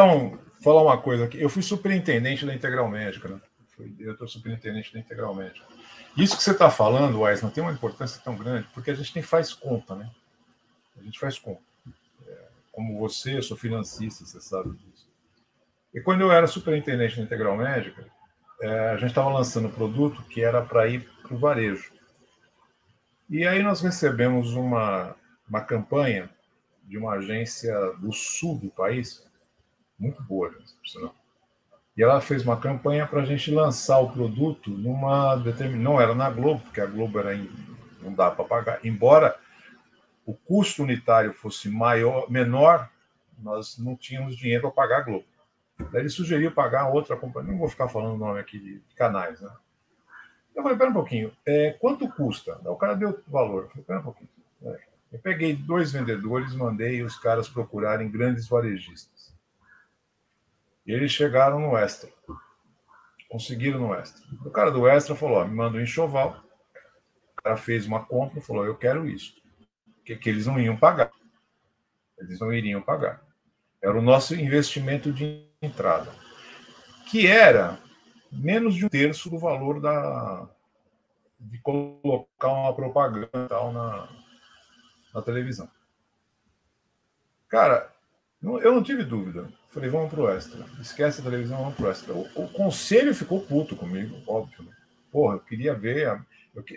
falar uma coisa aqui. Eu fui superintendente da Integral Médica, né? Fui diretor superintendente da Integral Médica. Isso que você está falando, Weisman, tem uma importância tão grande, porque a gente faz conta, né? A gente faz conta. Como você, eu sou financista, você sabe disso. E quando eu era superintendente da Integral Médica, a gente estava lançando um produto que era para ir para o varejo. E aí nós recebemos uma campanha de uma agência do sul do país, muito boa, por sinal. E ela fez uma campanha para a gente lançar o produto numa determinada... Não era na Globo, porque a Globo não dá para pagar. Embora o custo unitário fosse menor, nós não tínhamos dinheiro para pagar a Globo. Daí ele sugeriu pagar outra companhia. Não vou ficar falando o nome aqui de canais, né? Eu falei, pera um pouquinho, quanto custa? O cara deu o valor. Eu falei, pera um pouquinho. Eu peguei 2 vendedores, mandei os caras procurarem grandes varejistas. E eles chegaram no Extra. Conseguiram no Extra. O cara do Extra falou, me manda um enxoval. O cara fez uma compra e falou, eu quero isso. Que eles não iam pagar. Eles não iriam pagar. Era o nosso investimento de entrada. Que era menos de 1/3 do valor de colocar uma propaganda tal na televisão. Cara, eu não tive dúvida. Falei, vamos pro Extra. Esquece a televisão, vamos pro Extra. O conselho ficou puto comigo, óbvio. Né? Porra, eu queria ver...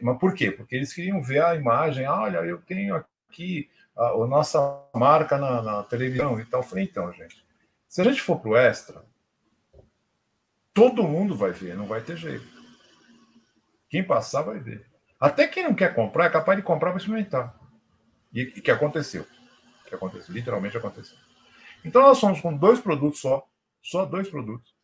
Mas por quê? Porque eles queriam ver a imagem. Olha, eu tenho aqui a nossa marca na televisão e tal. Eu falei, então, gente, se a gente for pro Extra, todo mundo vai ver, não vai ter jeito. Quem passar vai ver. Até quem não quer comprar é capaz de comprar para experimentar. E que aconteceu. Que aconteceu, literalmente aconteceu. Então nós fomos com 2 produtos só 2 produtos.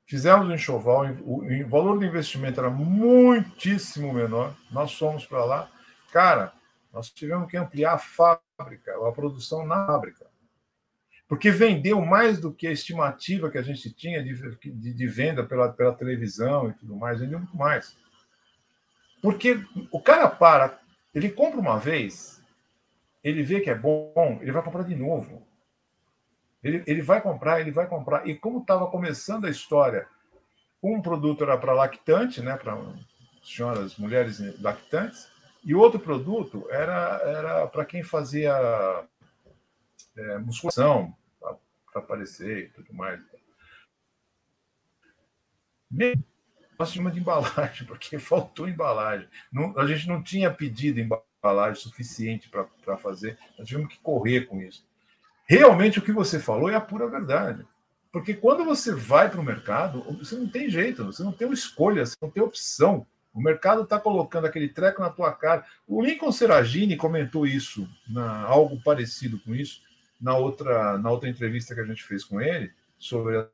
Fizemos um enxoval, o valor do investimento era muitíssimo menor. Nós fomos para lá. Cara, nós tivemos que ampliar a fábrica, a produção na fábrica. Porque vendeu mais do que a estimativa que a gente tinha de venda pela televisão e tudo mais, vendeu muito mais. Porque o cara ele compra uma vez, ele vê que é bom, ele vai comprar de novo. Ele vai comprar. E como estava começando a história, um produto era para lactante, né, para senhoras, mulheres lactantes, e outro produto era para quem fazia musculação, para aparecer e tudo mais. Nós tínhamos de embalagem, porque faltou embalagem. A gente não tinha pedido embalagem suficiente para fazer, nós tivemos que correr com isso. Realmente, o que você falou é a pura verdade. Porque quando você vai para o mercado, você não tem jeito, você não tem uma escolha, você não tem opção. O mercado está colocando aquele treco na tua cara. O Lincoln Seragini comentou isso, algo parecido com isso, na outra entrevista que a gente fez com ele, sobre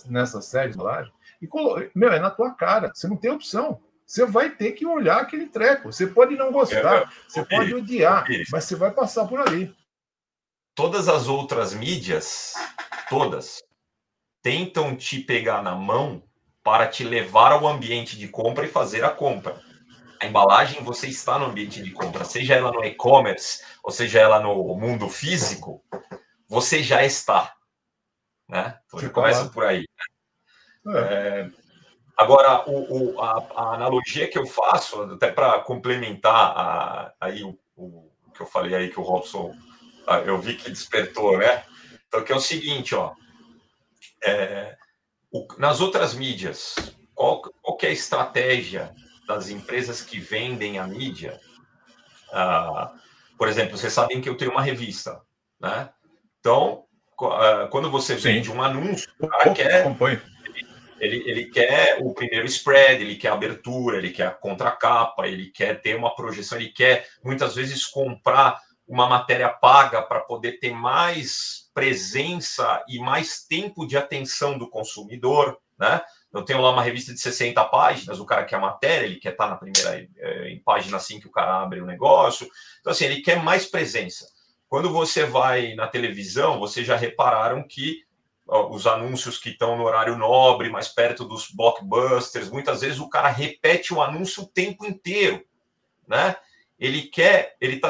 nessa série de embalagem. E, é na tua cara, você não tem opção. Você vai ter que olhar aquele treco. Você pode não gostar, você pode odiar, mas você vai passar por ali. Todas as outras mídias, todas, tentam te pegar na mão para te levar ao ambiente de compra e fazer a compra. A embalagem, você está no ambiente de compra, seja ela no e-commerce, ou seja ela no mundo físico, você já está. Né? Então, começa por aí. Agora, a analogia que eu faço, até para complementar aí o que eu falei aí, que o Robson, eu vi que despertou, né? Então, que é o seguinte, ó, nas outras mídias, qual que é a estratégia das empresas que vendem a mídia? Por exemplo, vocês sabem que eu tenho uma revista, né? Então, quando você vende um anúncio, o cara ele quer o primeiro spread, ele quer a abertura, ele quer a contracapa, ele quer ter uma projeção, ele quer, muitas vezes, comprar uma matéria paga para poder ter mais presença e mais tempo de atenção do consumidor, né? Eu tenho lá uma revista de 60 páginas, o cara quer a matéria, ele quer estar na primeira em página assim que o cara abre o negócio. Então, assim, ele quer mais presença. Quando você vai na televisão, vocês já repararam que os anúncios que estão no horário nobre, mais perto dos blockbusters, muitas vezes o cara repete o anúncio o tempo inteiro, né?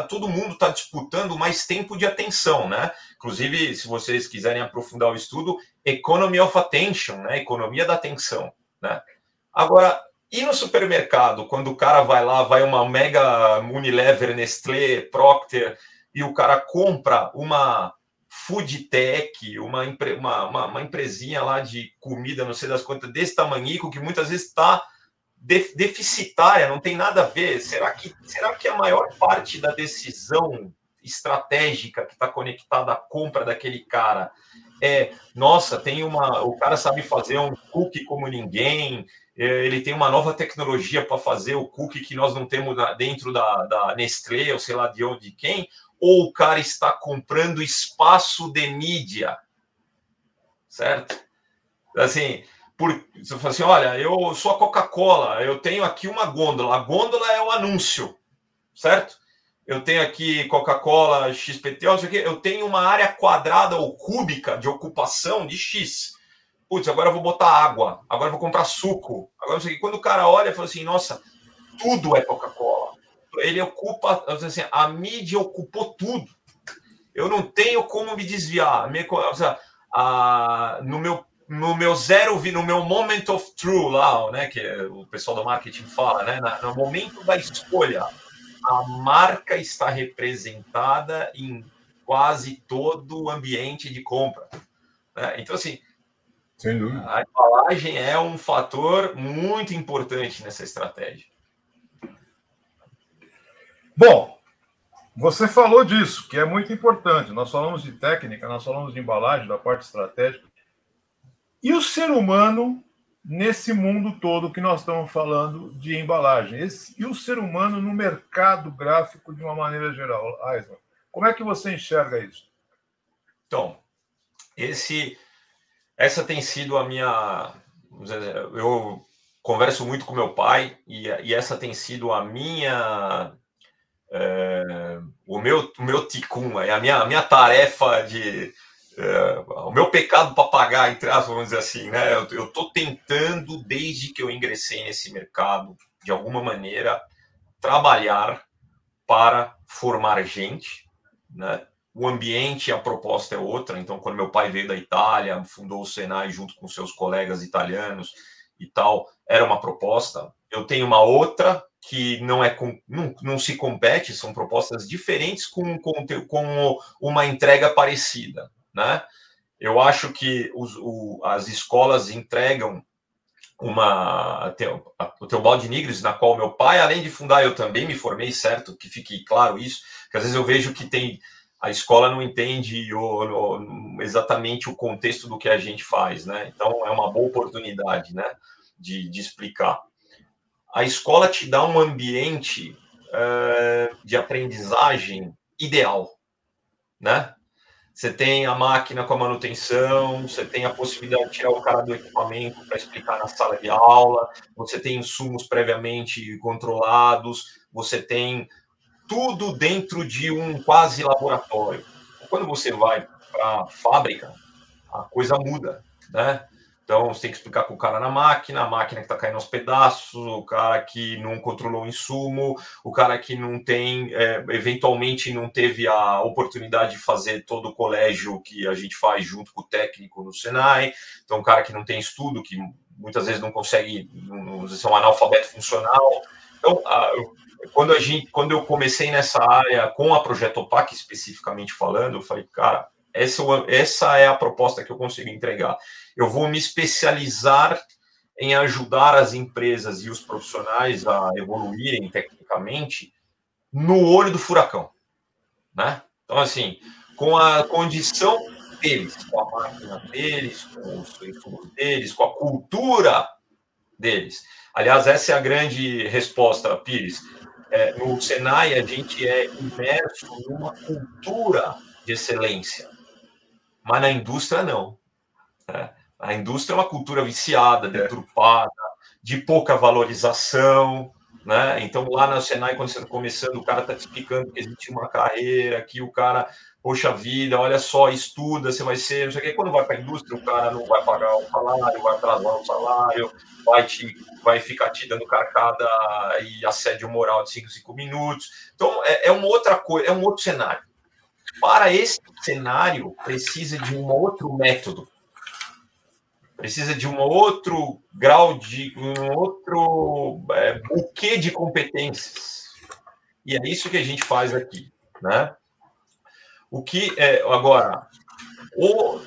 todo mundo está disputando mais tempo de atenção, né? Inclusive, se vocês quiserem aprofundar o estudo, Economy of Attention, né? Economia da atenção, né? Agora, e no supermercado, quando o cara vai lá, vai uma Mega Unilever, Nestlé, Procter, e o cara compra uma food tech, uma empresinha lá de comida, não sei das quantas, desse tamanico, que muitas vezes está deficitária, não tem nada a ver. Será que a maior parte da decisão estratégica que está conectada à compra daquele cara nossa, o cara sabe fazer um cookie como ninguém, ele tem uma nova tecnologia para fazer o cookie que nós não temos dentro da Nestlé, ou sei lá de onde, de quem, ou o cara está comprando espaço de mídia, certo? Assim, você fala assim, olha, eu sou a Coca-Cola, eu tenho aqui uma gôndola, a gôndola é o anúncio, certo? Eu tenho aqui Coca-Cola, XPTO, não sei o quê, eu tenho uma área quadrada ou cúbica de ocupação de X. Putz, agora eu vou botar água, agora eu vou comprar suco, agora não sei o quê. Quando o cara olha e fala assim, nossa, tudo é Coca-Cola. Ele ocupa, assim, a mídia ocupou tudo. Eu não tenho como me desviar. No meu moment of truth lá, né, que o pessoal do marketing fala, né, no momento da escolha, a marca está representada em quase todo o ambiente de compra, né? Então, assim, sem dúvida, a embalagem é um fator muito importante nessa estratégia. Bom, você falou disso, que é muito importante. Nós falamos de técnica, nós falamos de embalagem, da parte estratégica. E o ser humano nesse mundo todo que nós estamos falando de embalagem? E o ser humano no mercado gráfico de uma maneira geral, Aisman? Como é que você enxerga isso? Então, essa tem sido a minha... Eu converso muito com meu pai e essa tem sido a minha... o meu ticum, a minha tarefa de... o meu pecado para pagar, entre aspas, vamos dizer assim, né? Eu estou tentando, desde que eu ingressei nesse mercado, de alguma maneira, trabalhar para formar gente, né? O ambiente, a proposta é outra. Então, quando meu pai veio da Itália, fundou o Senai junto com seus colegas italianos e tal, era uma proposta. Eu tenho uma outra que não se compete, são propostas diferentes com uma entrega parecida, né? Eu acho que as escolas entregam o Teobaldo Nigris, na qual meu pai, além de fundar, eu também me formei, certo? Que fique claro isso, que às vezes eu vejo que a escola não entende exatamente o contexto do que a gente faz, né? Então, é uma boa oportunidade, né, de explicar. A escola te dá um ambiente de aprendizagem ideal, né? Você tem a máquina com a manutenção, você tem a possibilidade de tirar o cara do equipamento para explicar na sala de aula, você tem insumos previamente controlados, você tem tudo dentro de um quase laboratório. Quando você vai para a fábrica, a coisa muda, né? Então, você tem que explicar para o cara na máquina, a máquina que está caindo aos pedaços, o cara que não controlou o insumo, o cara que não tem, eventualmente não teve a oportunidade de fazer todo o colégio que a gente faz junto com o técnico no Senai. Então, o cara que não tem estudo, que muitas vezes não consegue ser um analfabeto funcional. Então, quando eu comecei nessa área com a Projetopac, especificamente falando, eu falei, cara, essa é a proposta que eu consigo entregar. Eu vou me especializar em ajudar as empresas e os profissionais a evoluírem tecnicamente no olho do furacão, né? Então, assim, com a condição deles, com a máquina deles, com os insumos deles, com a cultura deles. Aliás, essa é a grande resposta, Pires. No Senai, a gente é imerso numa cultura de excelência, mas na indústria não. A indústria é uma cultura viciada, deturpada, de pouca valorização, né? Então, lá na Senai, quando você está começando, o cara está te explicando que existe uma carreira, que o cara poxa vida, olha só, estuda, você vai ser, não sei o quê. Quando vai para a indústria, o cara não vai pagar o salário, vai atrasar o salário, vai ficar te dando carcada e assédio moral de 5 minutos. Então, é uma outra coisa, é um outro cenário. Para esse cenário, precisa de um outro método. Precisa de um outro grau um outro buquê de competências. E é isso que a gente faz aqui, né? O que agora, o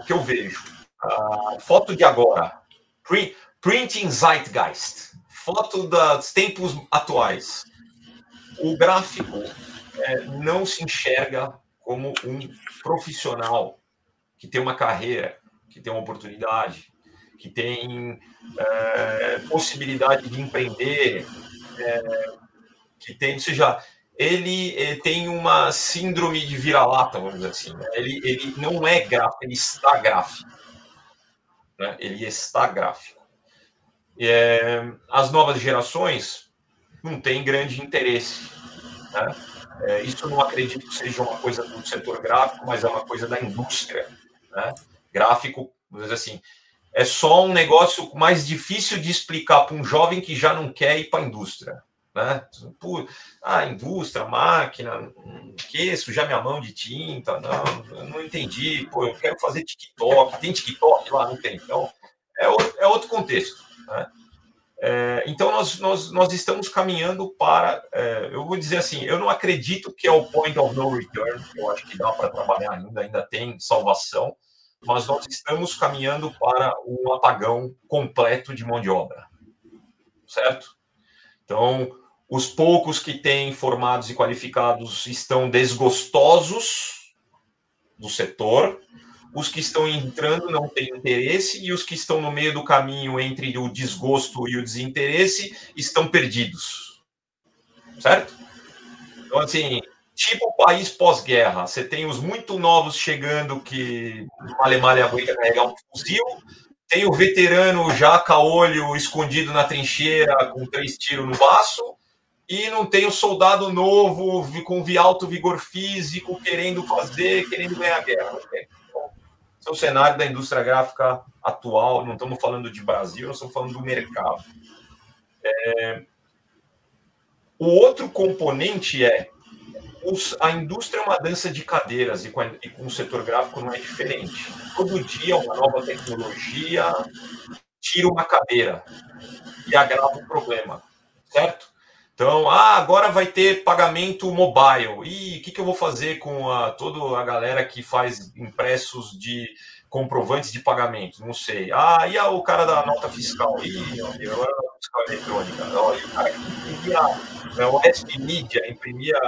que eu vejo, a foto de agora, printing zeitgeist, foto dos tempos atuais. O gráfico não se enxerga como um profissional que tem uma carreira, que tem uma oportunidade, que tem possibilidade de empreender, que tem, ou seja, ele tem uma síndrome de vira-lata, vamos dizer assim. Né? Ele não é gráfico, ele está gráfico. Né? Ele está gráfico. As novas gerações não têm grande interesse. Né? Isso eu não acredito que seja uma coisa do setor gráfico, mas é uma coisa da indústria. Né? Gráfico, vamos dizer assim, é só um negócio mais difícil de explicar para um jovem que já não quer ir para a indústria. Né? Indústria, máquina, que sujar minha mão de tinta, eu não entendi, eu quero fazer TikTok, tem TikTok lá? Não tem, então é outro contexto. Né? Então nós estamos caminhando para, eu vou dizer assim, eu não acredito que é o point of no return, eu acho que dá para trabalhar ainda tem salvação, mas nós estamos caminhando para um apagão completo de mão de obra, certo? Então, os poucos que têm formados e qualificados estão desgostosos do setor, os que estão entrando não têm interesse e os que estão no meio do caminho entre o desgosto e o desinteresse estão perdidos, certo? Então, assim, tipo país pós-guerra, você tem os muito novos chegando que male aguenta carregar um fuzil, tem o veterano já caolho escondido na trincheira com 3 tiros no baço, e não tem o soldado novo com alto vigor físico querendo ganhar a guerra. Então, esse é o cenário da indústria gráfica atual, não estamos falando de Brasil, nós estamos falando do mercado. O outro componente a indústria é uma dança de cadeiras e com o setor gráfico não é diferente. Todo dia uma nova tecnologia tira uma cadeira e agrava o problema, certo? Então, agora vai ter pagamento mobile. E o que eu vou fazer com toda a galera que faz impressos de comprovantes de pagamento? Não sei. E o cara da nota fiscal? Agora a nota fiscal eletrônica. E o cara que imprimia o SP-Media, imprimia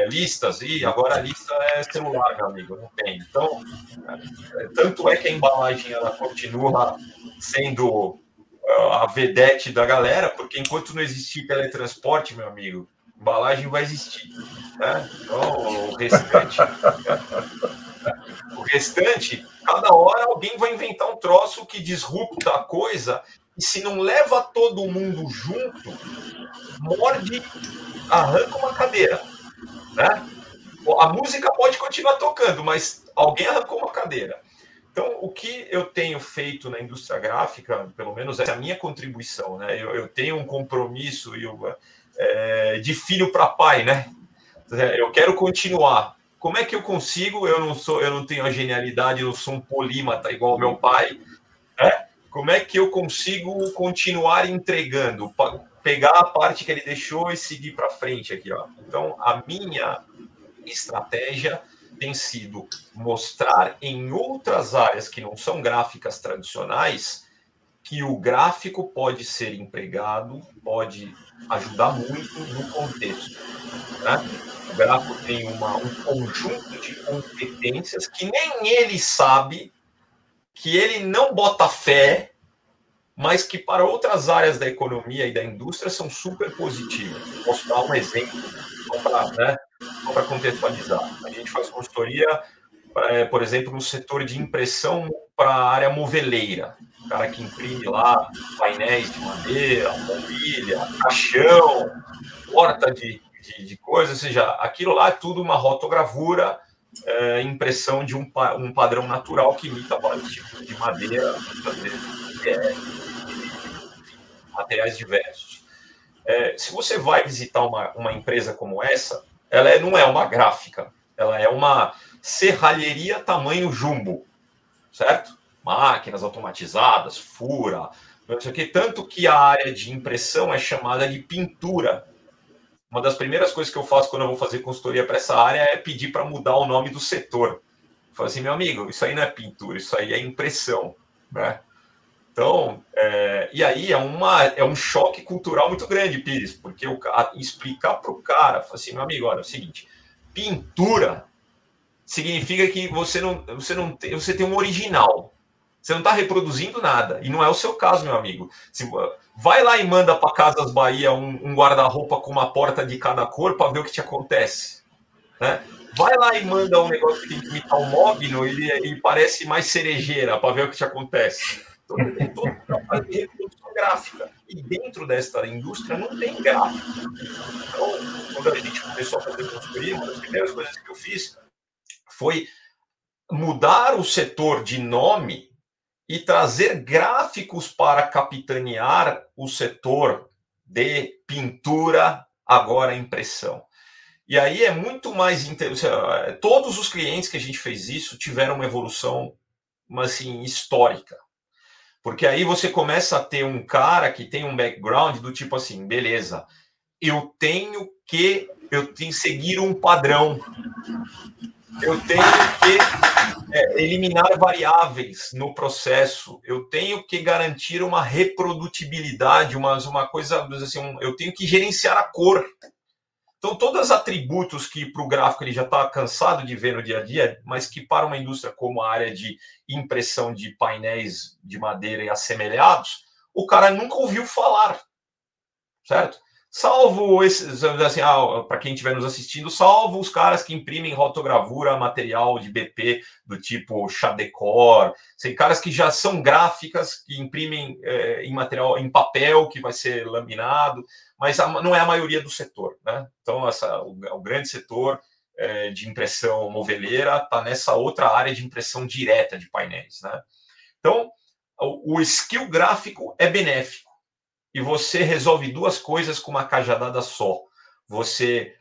listas, e agora a lista é celular, meu amigo, não tem. Então, tanto é que a embalagem ela continua sendo a vedete da galera, porque enquanto não existir teletransporte, meu amigo, embalagem vai existir. Né? Então, o restante, cada hora alguém vai inventar um troço que disrupta a coisa, e se não leva todo mundo junto, arranca uma cadeira. Né? A música pode continuar tocando, mas alguém arrancou uma cadeira. Então, o que eu tenho feito na indústria gráfica, pelo menos essa é a minha contribuição, né? Eu tenho um compromisso de filho para pai, né? Eu quero continuar. Como é que eu consigo? Eu não tenho a genialidade, eu sou um polímata igual ao meu pai. Né? Como é que eu consigo continuar entregando? Pegar a parte que ele deixou e seguir para frente aqui, ó. Então, a minha estratégia tem sido mostrar em outras áreas que não são gráficas tradicionais que o gráfico pode ser empregado, pode ajudar muito no contexto. Né? O gráfico tem um conjunto de competências que nem ele sabe, que ele não bota fé, mas que para outras áreas da economia e da indústria são super positivas. Posso dar um exemplo para contextualizar. A gente faz consultoria, por exemplo, no setor de impressão para a área moveleira. O cara que imprime lá painéis de madeira, mobília, caixão, porta de de coisa, ou seja, aquilo lá é tudo uma rotogravura, impressão de um padrão natural que imita vários tipos de madeira, materiais diversos. Se você vai visitar uma empresa como essa, ela não é uma gráfica, ela é uma serralheria tamanho jumbo, certo? Máquinas automatizadas, fura, não sei o que, tanto que a área de impressão é chamada de pintura. Uma das primeiras coisas que eu faço quando eu vou fazer consultoria para essa área é pedir para mudar o nome do setor. Eu falo assim, meu amigo, isso aí não é pintura, isso aí é impressão, né? Então, e aí é um choque cultural muito grande, Pires, porque explicar para o cara, assim, meu amigo, olha, é o seguinte, pintura significa que você tem um original, você não está reproduzindo nada, e não é o seu caso, meu amigo. Vai lá e manda para Casas Bahia um guarda-roupa com uma porta de cada cor para ver o que te acontece, né? Vai lá e manda um negócio que tem que imitar um mogno, ele parece mais cerejeira para ver o que te acontece. Então, tem todo um trabalho de reprodução gráfica. E dentro desta indústria não tem gráfico. Então, quando a gente começou a fazer consultoria, uma das primeiras coisas que eu fiz foi mudar o setor de nome e trazer gráficos para capitanear o setor de pintura, agora impressão. E aí é muito mais interessante. Todos os clientes que a gente fez isso tiveram uma evolução, assim, histórica. Porque aí você começa a ter um cara que tem um background do tipo assim, beleza, eu tenho que seguir um padrão. Eu tenho que eliminar variáveis no processo. Eu tenho que garantir uma reprodutibilidade, uma coisa, assim, eu tenho que gerenciar a cor. Então, todos os atributos que para o gráfico ele já está cansado de ver no dia a dia, mas que para uma indústria como a área de impressão de painéis de madeira e assemelhados, o cara nunca ouviu falar, certo? Salvo esses, assim, para quem estiver nos assistindo, salvo os caras que imprimem rotogravura, material de BP do tipo Chadecor, tem caras que já são gráficas, que imprimem em material, em papel, que vai ser laminado, mas não é a maioria do setor, né? Então, o grande setor de impressão moveleira está nessa outra área de impressão direta de painéis, né? Então, o skill gráfico é benéfico. E você resolve duas coisas com uma cajadada só. Você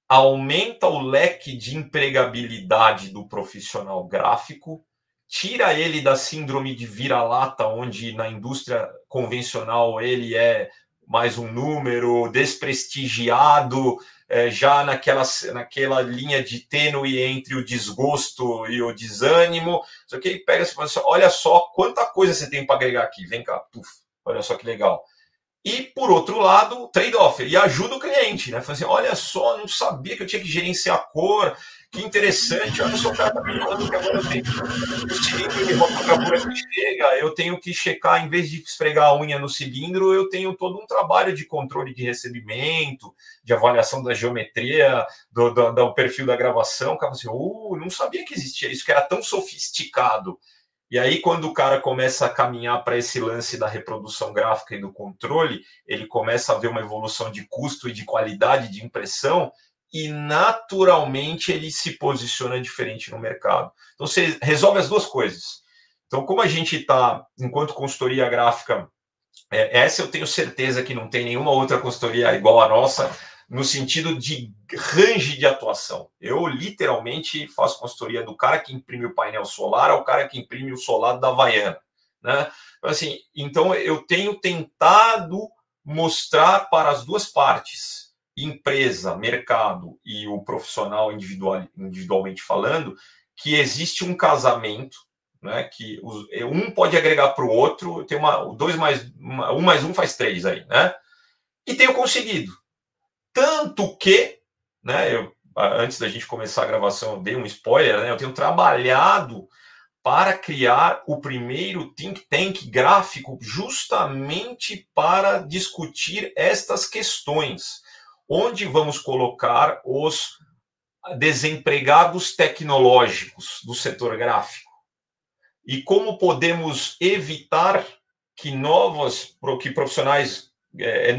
aumenta o leque de empregabilidade do profissional gráfico, tira ele da síndrome de vira-lata, onde na indústria convencional ele é mais um número desprestigiado, já naquela linha de tênue entre o desgosto e o desânimo. Só que ele pega e fala assim, olha só quanta coisa você tem para agregar aqui, vem cá, puf, olha só que legal. E, por outro lado, trade-off, ele ajuda o cliente, né? Fala assim, olha só, não sabia que eu tinha que gerenciar a cor, que interessante, olha só o cara tá me falando que agora eu tenho o cilindro de rotogravura que chega, eu tenho que checar, em vez de esfregar a unha no cilindro, eu tenho todo um trabalho de controle de recebimento, de avaliação da geometria, do perfil da gravação. O cara fala assim, não sabia que existia isso, que era tão sofisticado. E aí, quando o cara começa a caminhar para esse lance da reprodução gráfica e do controle, ele começa a ver uma evolução de custo e de qualidade de impressão e, naturalmente, ele se posiciona diferente no mercado. Então, você resolve as duas coisas. Então, como a gente está, enquanto consultoria gráfica, essa eu tenho certeza que não tem nenhuma outra consultoria igual a nossa, no sentido de range de atuação. Eu, literalmente, faço consultoria do cara que imprime o painel solar ao cara que imprime o solado da Havaiana, né? Assim, então, eu tenho tentado mostrar para as duas partes, empresa, mercado e o profissional individualmente falando, que existe um casamento, né, que um pode agregar para o outro, tem um mais um faz 3 aí, né? E tenho conseguido. Tanto que, né, antes da gente começar a gravação, eu dei um spoiler, né? Eu tenho trabalhado para criar o primeiro think tank gráfico justamente para discutir estas questões. Onde vamos colocar os desempregados tecnológicos do setor gráfico? E como podemos evitar que profissionais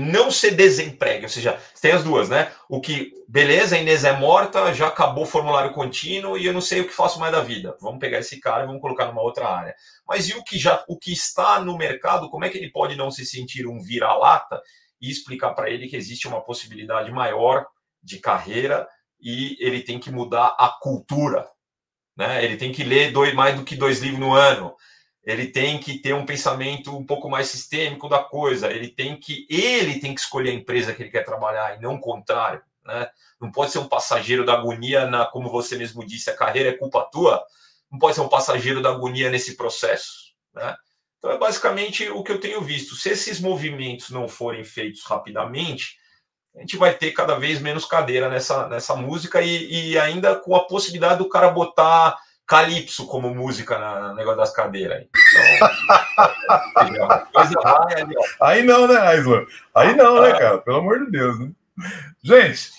não se desempregue, ou seja, tem as duas, né? O que, beleza, a Inês é morta, já acabou o formulário contínuo e eu não sei o que faço mais da vida. Vamos pegar esse cara e vamos colocar numa outra área. Mas e o que está no mercado, como é que ele pode não se sentir um vira-lata e explicar para ele que existe uma possibilidade maior de carreira e ele tem que mudar a cultura, né? Ele tem que ler mais do que 2 livros no ano. Ele tem que ter um pensamento um pouco mais sistêmico da coisa. Ele tem que escolher a empresa que ele quer trabalhar e não o contrário, né? Não pode ser um passageiro da agonia como você mesmo disse, a carreira é culpa tua. Não pode ser um passageiro da agonia nesse processo, né? Então é basicamente o que eu tenho visto. Se esses movimentos não forem feitos rapidamente, a gente vai ter cada vez menos cadeira nessa música e ainda com a possibilidade do cara botar calypso como música no negócio das cadeiras. Então, a coisa vai ali, ó. Aí não, né, Aislan? Aí não, né, cara? Pelo amor de Deus, né? Gente,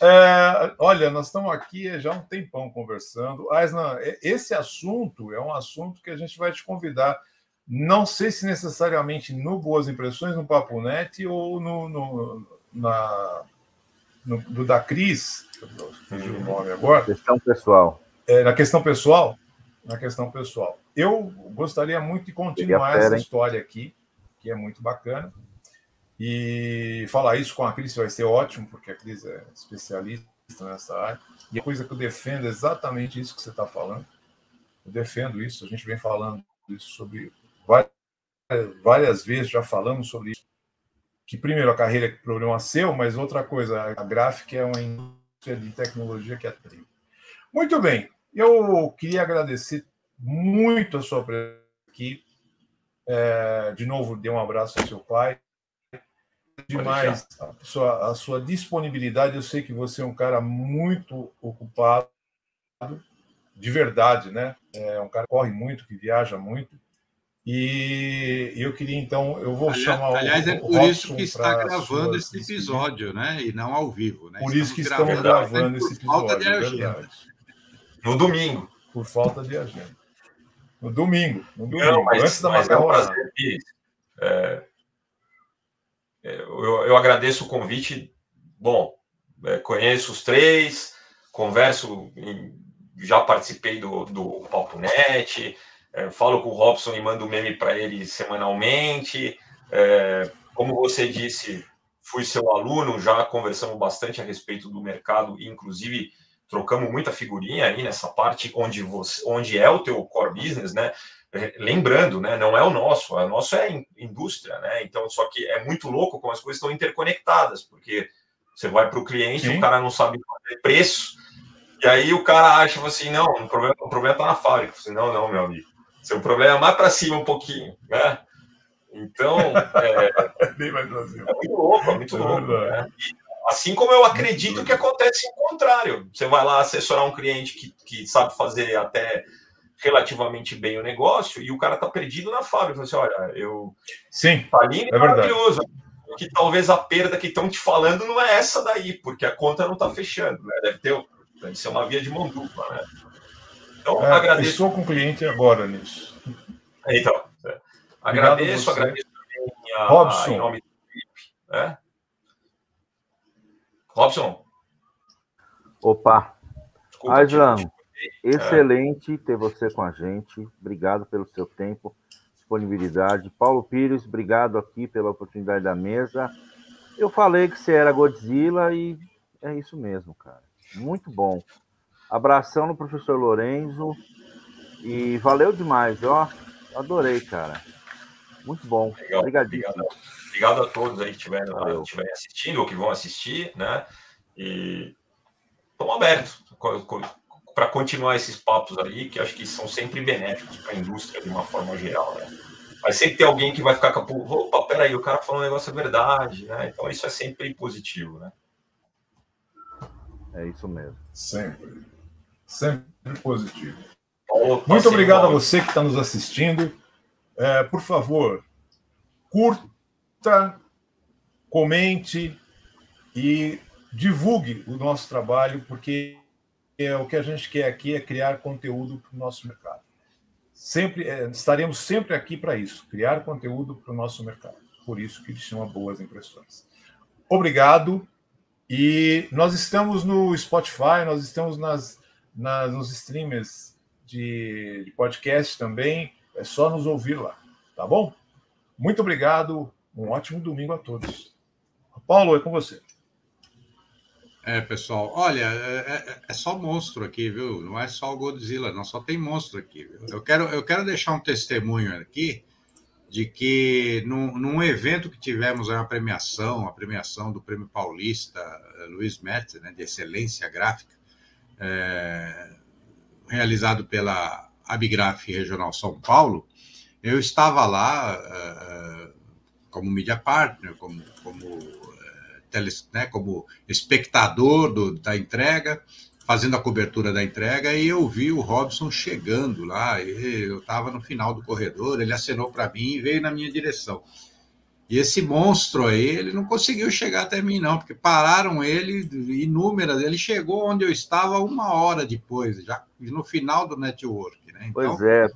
olha, nós estamos aqui já há um tempão conversando. Aislan, esse assunto é um assunto que a gente vai te convidar. Não sei se necessariamente no Boas Impressões, no Papo Net ou do da Cris, fugiu o nome agora. Questão pessoal. Na questão pessoal? Na questão pessoal. Eu gostaria muito de continuar essa história aqui, que é muito bacana. E falar isso com a Cris vai ser ótimo, porque a Cris é especialista nessa área. E a coisa que eu defendo é exatamente isso que você está falando. Eu defendo isso, a gente vem falando isso sobre várias vezes, já falamos sobre isso. Que, primeiro, a carreira é problema seu, mas outra coisa, a gráfica é uma indústria de tecnologia que é tripla. Muito bem, eu queria agradecer muito a sua presença aqui. De novo, dê um abraço ao seu pai. Demais a sua disponibilidade. Eu sei que você é um cara muito ocupado, de verdade, né? É um cara que corre muito, que viaja muito. E eu queria, então, eu vou chamar o Aliás, é por isso que está gravando esse episódio, né? E não ao vivo, né? Por isso que estamos gravando esse episódio, falta de agenda. No domingo. Por falta de agenda. No domingo. Não, antes da macarronada. Eu agradeço o convite. Bom, conheço os três, converso, já participei do Papo Net, falo com o Robson e mando meme para ele semanalmente. Como você disse, fui seu aluno, já conversamos bastante a respeito do mercado, e inclusive trocamos muita figurinha aí nessa parte onde é o teu core business, né? Lembrando, né, não é o nosso é indústria, né? Então, só que é muito louco como as coisas estão interconectadas, porque você vai para o cliente, o cara não sabe fazer preço, e aí o cara acha assim, não, o problema está na fábrica. Assim, não, meu amigo, seu problema é mais para cima um pouquinho, né? Então, é muito louco, né? Assim como eu acredito que acontece o contrário. Você vai lá assessorar um cliente que sabe fazer até relativamente bem o negócio e o cara está perdido na fábrica. Você olha, tá lindo, é maravilhoso. Que talvez a perda que estão te falando não é essa daí, porque a conta não está fechando, né? Deve ser uma via de mão dupla, né? Então, agradeço. Estou com o cliente agora nisso. Então, agradeço também Robson. em nome do Felipe. Robson. Opa. Aislan, excelente ter você com a gente. Obrigado pelo seu tempo, disponibilidade. Paulo Pires, obrigado aqui pela oportunidade da mesa. Eu falei que você era Godzilla e é isso mesmo, cara. Muito bom. Abração no professor Lorenzo e valeu demais, ó. Adorei, cara. Muito bom. Obrigadíssimo. Obrigado a todos aí que estiverem assistindo ou que vão assistir, né? E estamos abertos para continuar esses papos aí, que acho que são sempre benéficos para a indústria de uma forma geral, né? Mas sempre tem alguém que vai ficar com a opa, peraí, o cara falou um negócio é verdade, né? Então isso é sempre positivo, né? É isso mesmo. Sempre positivo. Muito obrigado a você que está nos assistindo. Por favor, curta, comente e divulgue o nosso trabalho, porque o que a gente quer aqui é criar conteúdo para o nosso mercado. Estaremos sempre aqui para isso, criar conteúdo para o nosso mercado. por isso que ele chama Boas Impressões. Obrigado. E nós estamos no Spotify, nós estamos nos streamers de podcast também. É só nos ouvir lá, tá bom? Muito obrigado. Um ótimo domingo a todos. Paulo, é com você. Pessoal, olha, é só monstro aqui, viu? Não é só o Godzilla, não, só tem monstro aqui, viu? Eu quero deixar um testemunho aqui de que num evento que tivemos a premiação do Prêmio Paulista Luiz Metz, né, de excelência gráfica, realizado pela Abigraf Regional São Paulo, eu estava lá como media partner, como espectador da entrega, fazendo a cobertura da entrega, e eu vi o Robson chegando lá, eu estava no final do corredor, ele acenou para mim e veio na minha direção. E esse monstro aí, ele não conseguiu chegar até mim, não, porque pararam ele inúmeras, ele chegou onde eu estava 1 hora depois, já no final do network, né? Então, pois é.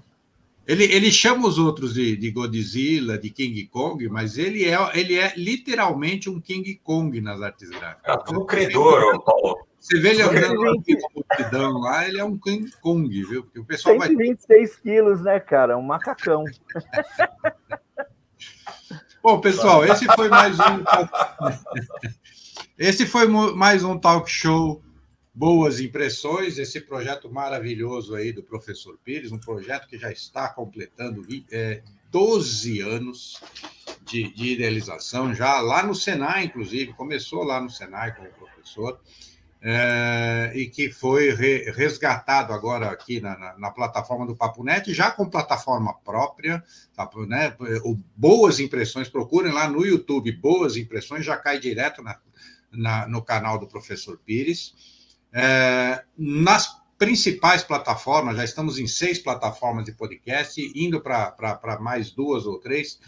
Ele chama os outros de Godzilla, de King Kong, mas ele é literalmente um King Kong nas artes gráficas. Como credor, Paulo. Você vê ele andando aqui na multidão lá, ele é um King Kong, viu? Porque o pessoal 126 quilos, né, cara? Um macacão. Bom, pessoal, esse foi mais um talk show Boas Impressões, esse projeto maravilhoso aí do professor Pires, um projeto que já está completando 12 anos de idealização, já lá no Senai, inclusive, começou lá no Senai com o professor, e que foi resgatado agora aqui na plataforma do Papo.net, já com plataforma própria, né? Boas Impressões, procurem lá no YouTube, Boas Impressões, já cai direto no canal do professor Pires. Nas principais plataformas, já estamos em 6 plataformas de podcast, indo para mais 2 ou 3.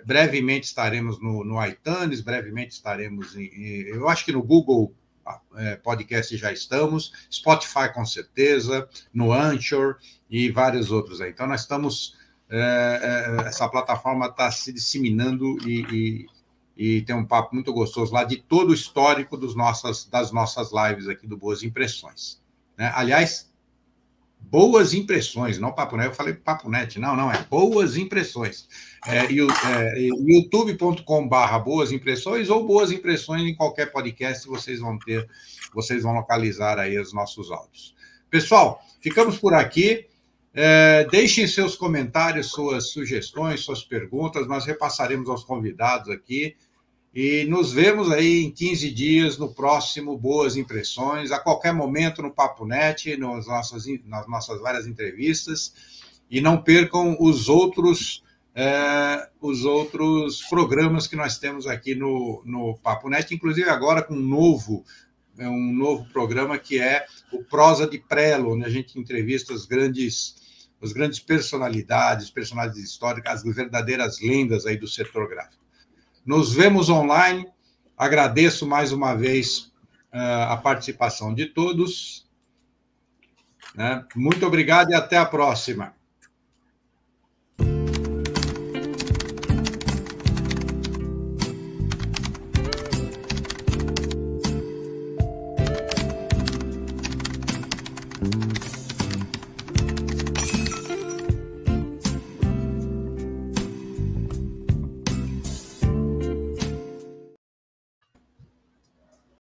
Brevemente estaremos no iTunes, brevemente estaremos eu acho que no Google Podcast já estamos, Spotify com certeza, no Anchor e vários outros aí. Então nós estamos, essa plataforma está se disseminando e tem um papo muito gostoso lá de todo o histórico das nossas lives aqui do Boas Impressões, né? Aliás, Boas Impressões, não Papo.net, eu falei Papo.net, não, é Boas Impressões. youtube.com/Boas Impressões ou Boas Impressões em qualquer podcast, vocês vão localizar aí os nossos áudios. Pessoal, ficamos por aqui. Deixem seus comentários, suas sugestões, suas perguntas, nós repassaremos aos convidados aqui e nos vemos aí em 15 dias no próximo Boas Impressões, a qualquer momento no Papo.net, nas nossas várias entrevistas, e não percam os outros programas que nós temos aqui no Papo.net, inclusive agora com um novo programa que é o Prosa de Prelo, onde a gente entrevista as grandes personalidades históricas, as verdadeiras lendas aí do setor gráfico. Nos vemos online. Agradeço mais uma vez a participação de todos, né? Muito obrigado e até a próxima.